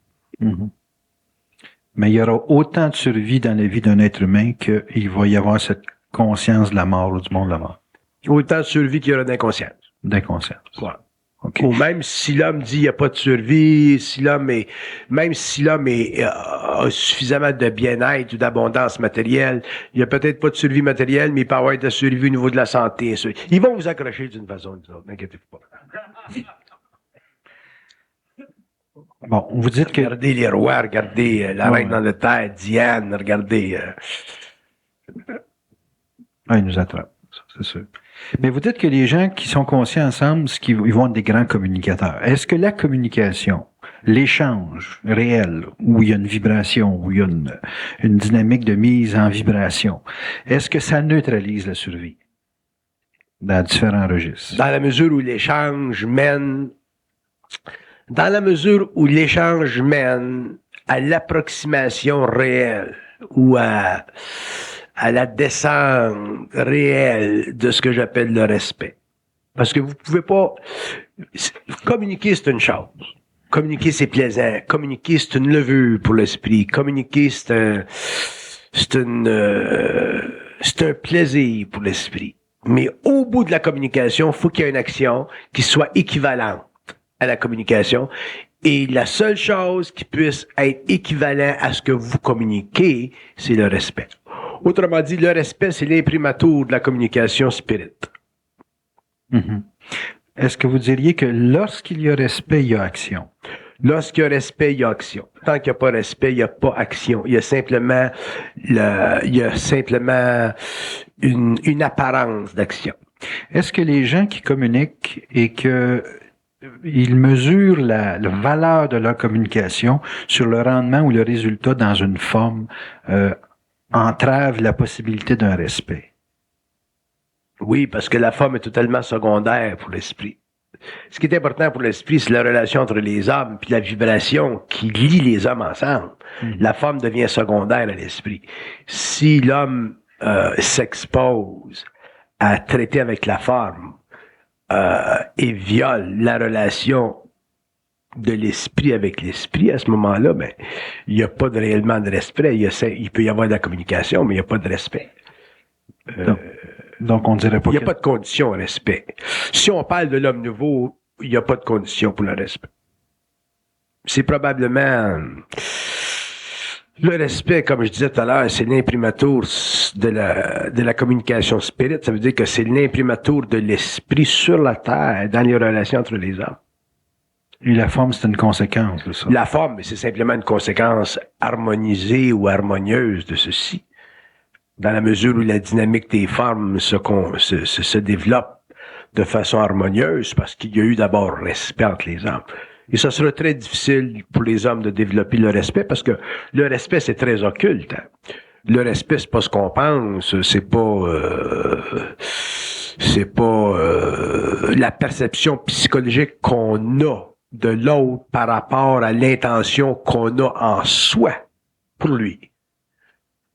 Mais il y aura autant de survie dans la vie d'un être humain qu'il va y avoir cette conscience de la mort ou du monde de la mort. Autant de survie qu'il y aura d'inconscience. D'inconscience. Voilà. Okay. Ou même si l'homme dit qu'il n'y a pas de survie, même si l'homme a suffisamment de bien-être ou d'abondance matérielle, il n'y a peut-être pas de survie matérielle, mais il peut y avoir de la survie au niveau de la santé. Ils vont vous accrocher d'une façon ou d'une autre, n'inquiétez-vous pas. Bon, vous dites que... Regardez les rois, regardez la reine d'Angleterre, Diane, regardez... ils nous attrapent, ça, c'est sûr. Mais vous dites que les gens qui sont conscients ensemble, ils vont être des grands communicateurs. Est-ce que la communication, l'échange réel, où il y a une vibration, où il y a une dynamique de mise en vibration, est-ce que ça neutralise la survie dans différents registres? Dans la mesure où l'échange mène à l'approximation réelle ou à la descente réelle de ce que j'appelle le respect. Parce que vous pouvez pas... Communiquer, c'est une chose. Communiquer, c'est plaisant. Communiquer, c'est une levure pour l'esprit. Communiquer, c'est un plaisir pour l'esprit. Mais au bout de la communication, il faut qu'il y ait une action qui soit équivalente à la communication. Et la seule chose qui puisse être équivalent à ce que vous communiquez, c'est le respect. Autrement dit, le respect, c'est l'imprimatur de la communication spirit. Est-ce que vous diriez que lorsqu'il y a respect, il y a action? Lorsqu'il y a respect, il y a action. Tant qu'il n'y a pas respect, il n'y a pas action. Il y a simplement une apparence d'action. Est-ce que les gens qui communiquent et que ils mesurent la valeur de leur communication sur le rendement ou le résultat dans une forme entrave la possibilité d'un respect? Oui, parce que la forme est totalement secondaire pour l'esprit. Ce qui est important pour l'esprit, c'est la relation entre les hommes puis la vibration qui lie les hommes ensemble. La forme devient secondaire à l'esprit. Si l'homme s'expose à traiter avec la forme, et viole la relation de l'esprit avec l'esprit, à ce moment-là, ben, il n'y a pas réellement de respect. Il peut y avoir de la communication, mais il n'y a pas de respect. Donc, on dirait pas il n'y a pas de condition au respect. Si on parle de l'homme nouveau, il n'y a pas de condition pour le respect. C'est probablement... Le respect, comme je disais tout à l'heure, c'est l'imprimatur de la communication spirit. Ça veut dire que c'est l'imprimatur de l'esprit sur la terre dans les relations entre les hommes. Et la forme, c'est une conséquence de ça. La forme, c'est simplement une conséquence harmonisée ou harmonieuse de ceci. Dans la mesure où la dynamique des formes se développe de façon harmonieuse, parce qu'il y a eu d'abord respect entre les hommes. Et ça sera très difficile pour les hommes de développer le respect, parce que le respect, c'est très occulte. Hein. Le respect, c'est pas ce qu'on pense, c'est pas la perception psychologique qu'on a de l'autre par rapport à l'intention qu'on a en soi pour lui.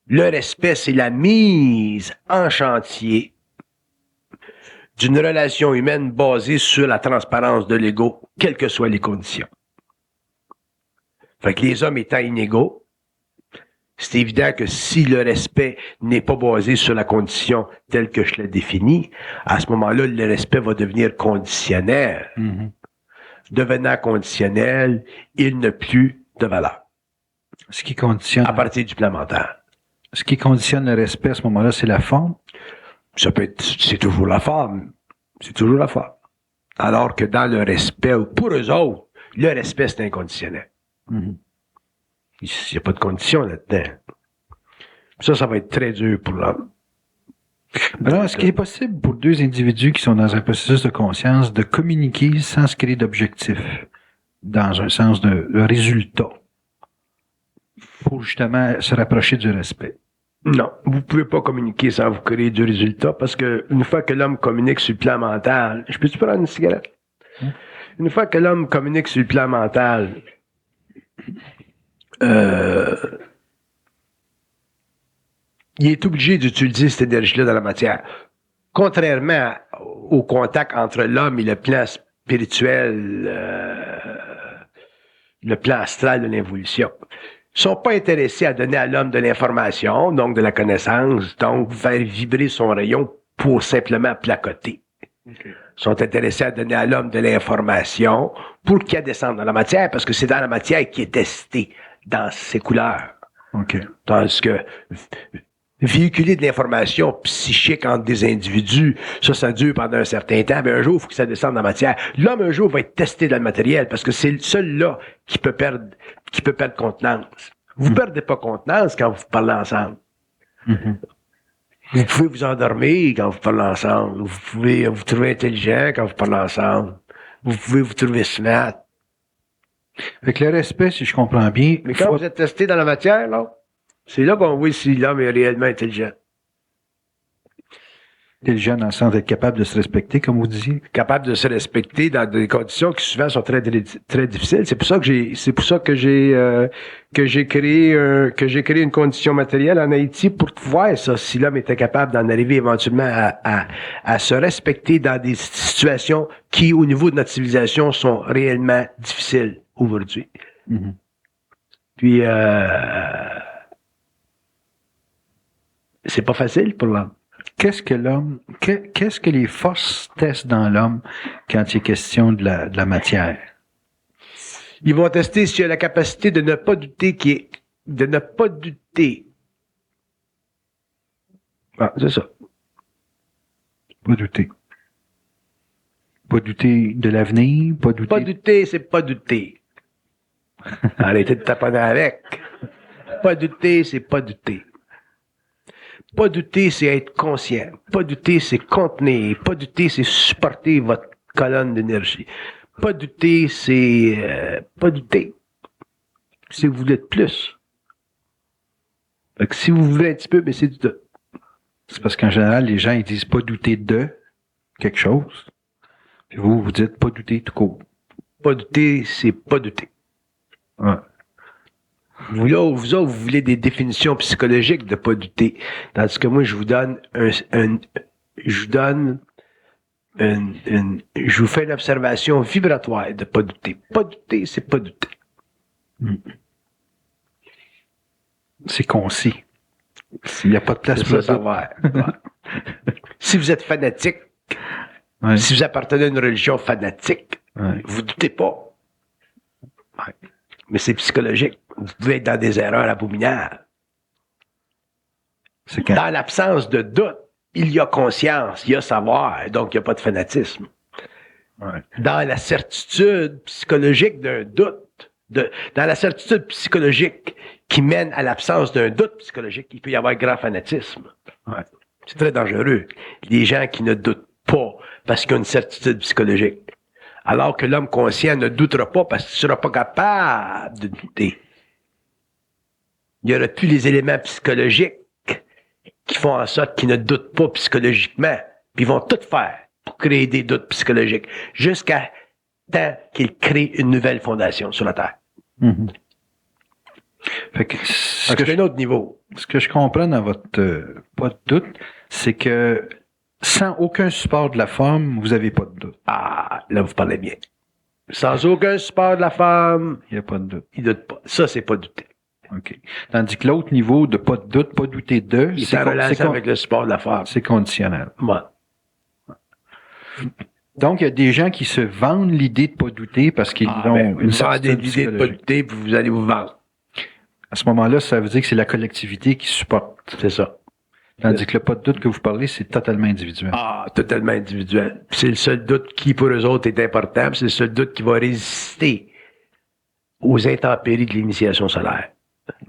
Le respect, c'est la mise en chantier d'une relation humaine basée sur la transparence de l'ego, quelles que soient les conditions. Fait que les hommes étant inégaux, c'est évident que si le respect n'est pas basé sur la condition telle que je l'ai définie, à ce moment-là, le respect va devenir conditionnel. Mm-hmm. Devenant conditionnel, il n'a plus de valeur. Ce qui conditionne... À partir du plan mental. Ce qui conditionne le respect à ce moment-là, c'est la forme? Ça peut être, c'est toujours la forme. C'est toujours la forme. Alors que dans le respect, pour eux autres, le respect, c'est inconditionnel. Mm-hmm. Il n'y a pas de condition là-dedans. Ça va être très dur pour l'homme. Alors, est-ce qu'il est possible pour deux individus qui sont dans un processus de conscience de communiquer sans se créer d'objectif, dans un sens de résultat, pour justement se rapprocher du respect? Non, vous pouvez pas communiquer sans vous créer du résultat, parce que une fois que l'homme communique sur le plan mental, je peux-tu prendre une cigarette? Une fois que l'homme communique sur le plan mental, il est obligé d'utiliser cette énergie-là dans la matière. Contrairement au contact entre l'homme et le plan spirituel, le plan astral de l'involution. Ils sont pas intéressés à donner à l'homme de l'information, donc de la connaissance, donc faire vibrer son rayon pour simplement placoter. Okay. Ils sont intéressés à donner à l'homme de l'information pour qu'il descende dans la matière, parce que c'est dans la matière qui est testé dans ses couleurs. Okay. Tandis que véhiculer de l'information psychique entre des individus, ça dure pendant un certain temps, mais un jour, il faut que ça descende dans la matière. L'homme, un jour, va être testé dans le matériel, parce que c'est le seul là qui peut perdre contenance. Vous perdez pas contenance quand vous parlez ensemble. Mm-hmm. Vous pouvez vous endormir quand vous parlez ensemble. Vous pouvez vous trouver intelligent quand vous parlez ensemble. Vous pouvez vous trouver smart. Avec le respect, si je comprends bien... Mais quand vous êtes testé dans la matière, là, c'est là qu'on voit si l'homme est réellement intelligent. Intelligent dans le sens d'être capable de se respecter, comme vous disiez. Capable de se respecter dans des conditions qui souvent sont très difficiles. C'est pour ça que j'ai créé une condition matérielle en Haïti pour voir ça, si l'homme était capable d'en arriver éventuellement à se respecter dans des situations qui, au niveau de notre civilisation, sont réellement difficiles aujourd'hui. Mm-hmm. Puis c'est pas facile pour l'homme. Qu'est-ce que les forces testent dans l'homme quand il est question de la matière? Ils vont tester s'il y a la capacité de ne pas douter Ah, c'est ça. Pas douter. Pas douter de l'avenir, pas douter... Pas douter, c'est pas douter. Arrêtez de taponner avec. Pas douter, c'est pas douter. Pas douter, c'est être conscient. Pas douter, c'est contenir. Pas douter, c'est supporter votre colonne d'énergie. Pas douter, c'est... pas douter. Si vous voulez de plus. Fait que si vous voulez un petit peu, mais c'est du doute. C'est parce qu'en général, les gens, ils disent pas douter de quelque chose. Puis vous dites pas douter tout court. Pas douter, c'est pas douter. Ouais. Vous autres, vous voulez des définitions psychologiques de pas douter. Tandis que moi, je vous donne je vous fais une observation vibratoire de pas douter. Pas douter, c'est pas douter. C'est concis. Il n'y a pas de place C'est pour le ça, doute. savoir. Ouais. Si vous êtes fanatique, Ouais. si vous appartenez à une religion fanatique, Ouais. vous doutez pas. Ouais. Mais c'est psychologique. Vous pouvez être dans des erreurs abominables. C'est quand... Dans l'absence de doute, il y a conscience, il y a savoir, donc il n'y a pas de fanatisme. Ouais. Dans la certitude psychologique d'un doute, dans la certitude psychologique qui mène à l'absence d'un doute psychologique, il peut y avoir grand fanatisme. Ouais. C'est très dangereux. Les gens qui ne doutent pas parce qu'ils ont une certitude psychologique. Alors que l'homme conscient ne doutera pas parce qu'il ne sera pas capable de douter. Il n'y aura plus les éléments psychologiques qui font en sorte qu'ils ne doutent pas psychologiquement. Puis ils vont tout faire pour créer des doutes psychologiques jusqu'à temps qu'ils créent une nouvelle fondation sur la Terre. Mhm. Fait que ce Donc, que c'est un autre niveau. ce que je comprends dans votre pas de doute, c'est que sans aucun support de la forme, vous n'avez pas de doute. Ah, là, vous parlez bien. Sans aucun support de la femme, Il n'y a pas de doute. il ne doute pas. Ça, c'est pas douter. OK. Tandis que l'autre niveau de pas de doute, pas douter de, Il est en relation avec le support de la femme. c'est conditionnel. Ouais. Donc, il y a des gens qui se vendent l'idée de pas douter parce qu'ils ont Vous une vendez certitude l'idée de pas psychologique. douter, puis vous allez vous vendre. À ce moment-là, ça veut dire que c'est la collectivité qui supporte. C'est ça. Tandis que le pas de doute que vous parlez, c'est totalement individuel. Ah, totalement individuel. Puis c'est le seul doute qui, pour eux autres, est important. Puis c'est le seul doute qui va résister aux intempéries de l'initiation solaire.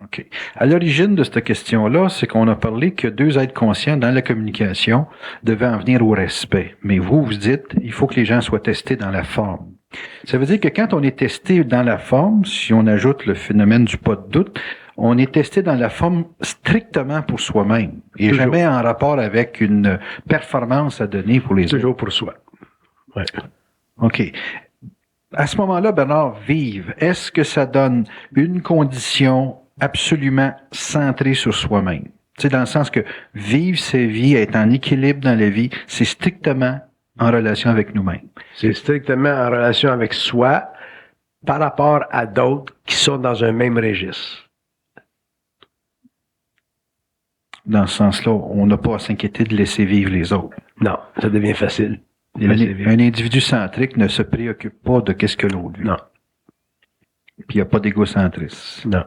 OK. À l'origine de cette question-là, c'est qu'on a parlé que deux êtres conscients dans la communication devaient en venir au respect. Mais vous dites, il faut que les gens soient testés dans la forme. Ça veut dire que quand on est testé dans la forme, si on ajoute le phénomène du pas de doute, on est testé dans la forme strictement pour soi-même et Toujours. jamais en rapport avec une performance à donner pour les autres. Toujours pour soi. Ouais. OK. À ce moment-là, Bernard, vivre, est-ce que ça donne une condition absolument centrée sur soi-même? Tu sais, dans le sens que vivre sa vie, être en équilibre dans la vie, c'est strictement en relation avec nous-mêmes. C'est strictement en relation avec soi par rapport à d'autres qui sont dans un même registre. Dans ce sens-là, on n'a pas à s'inquiéter de laisser vivre les autres. Non, ça devient facile. de laisser vivre. Un individu centrique ne se préoccupe pas de qu'est-ce que l'autre vit. Non. Puis il n'y a pas d'égocentrisme. Non.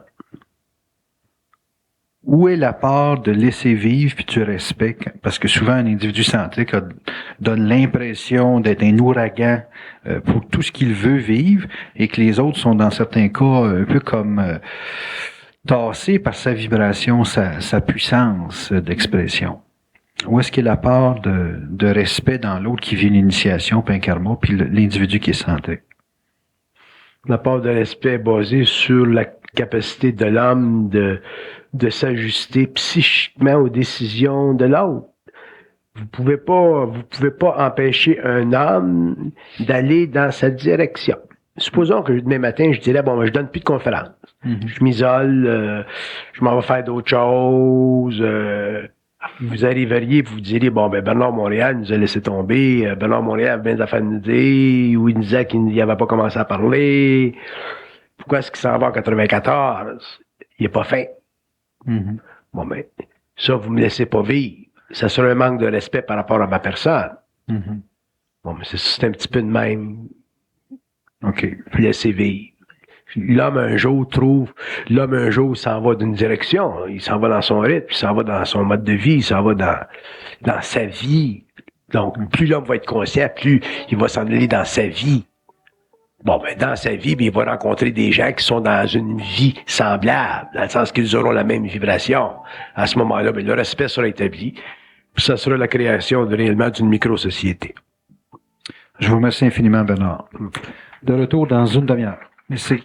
Où est la part de laisser vivre puis du respect? Parce que souvent, un individu centrique donne l'impression d'être un ouragan pour tout ce qu'il veut vivre et que les autres sont, dans certains cas, un peu comme tassés par sa vibration, sa puissance d'expression. Où est-ce qu'il y a la part de respect dans l'autre qui vit une initiation, puis un karma, puis l'individu qui est centrique? La part de respect est basée sur la capacité de l'homme de s'ajuster psychiquement aux décisions de l'autre. Vous pouvez pas empêcher un homme d'aller dans sa direction. Supposons que demain matin, je dirais, bon, je donne plus de conférences. Mm-hmm. Je m'isole, je m'en vais faire d'autres choses. Vous arriveriez, vous diriez, bon, ben, Bernard Montréal nous a laissé tomber. Bernard Montréal avait bien des affaires à nous dire, ou il nous disait qu'il n'avait pas commencé à parler. Pourquoi est-ce qu'il s'en va en 94? Il n'est pas fin. Mm-hmm. Bon, ben, ça, vous me laissez pas vivre. Ça serait un manque de respect par rapport à ma personne. Mm-hmm. Bon, mais c'est un petit peu de même. OK. Laisser vivre. L'homme, un jour, s'en va d'une direction. Il s'en va dans son rythme, il s'en va dans son mode de vie, il s'en va dans sa vie. Donc, plus l'homme va être conscient, plus il va s'en aller dans sa vie. Bon, ben, dans sa vie, ben, il va rencontrer des gens qui sont dans une vie semblable, dans le sens qu'ils auront la même vibration. À ce moment-là, ben, le respect sera établi. Puis ça sera la création réellement d'une micro-société. Je vous remercie infiniment, Bernard. De retour dans une demi-heure. Merci.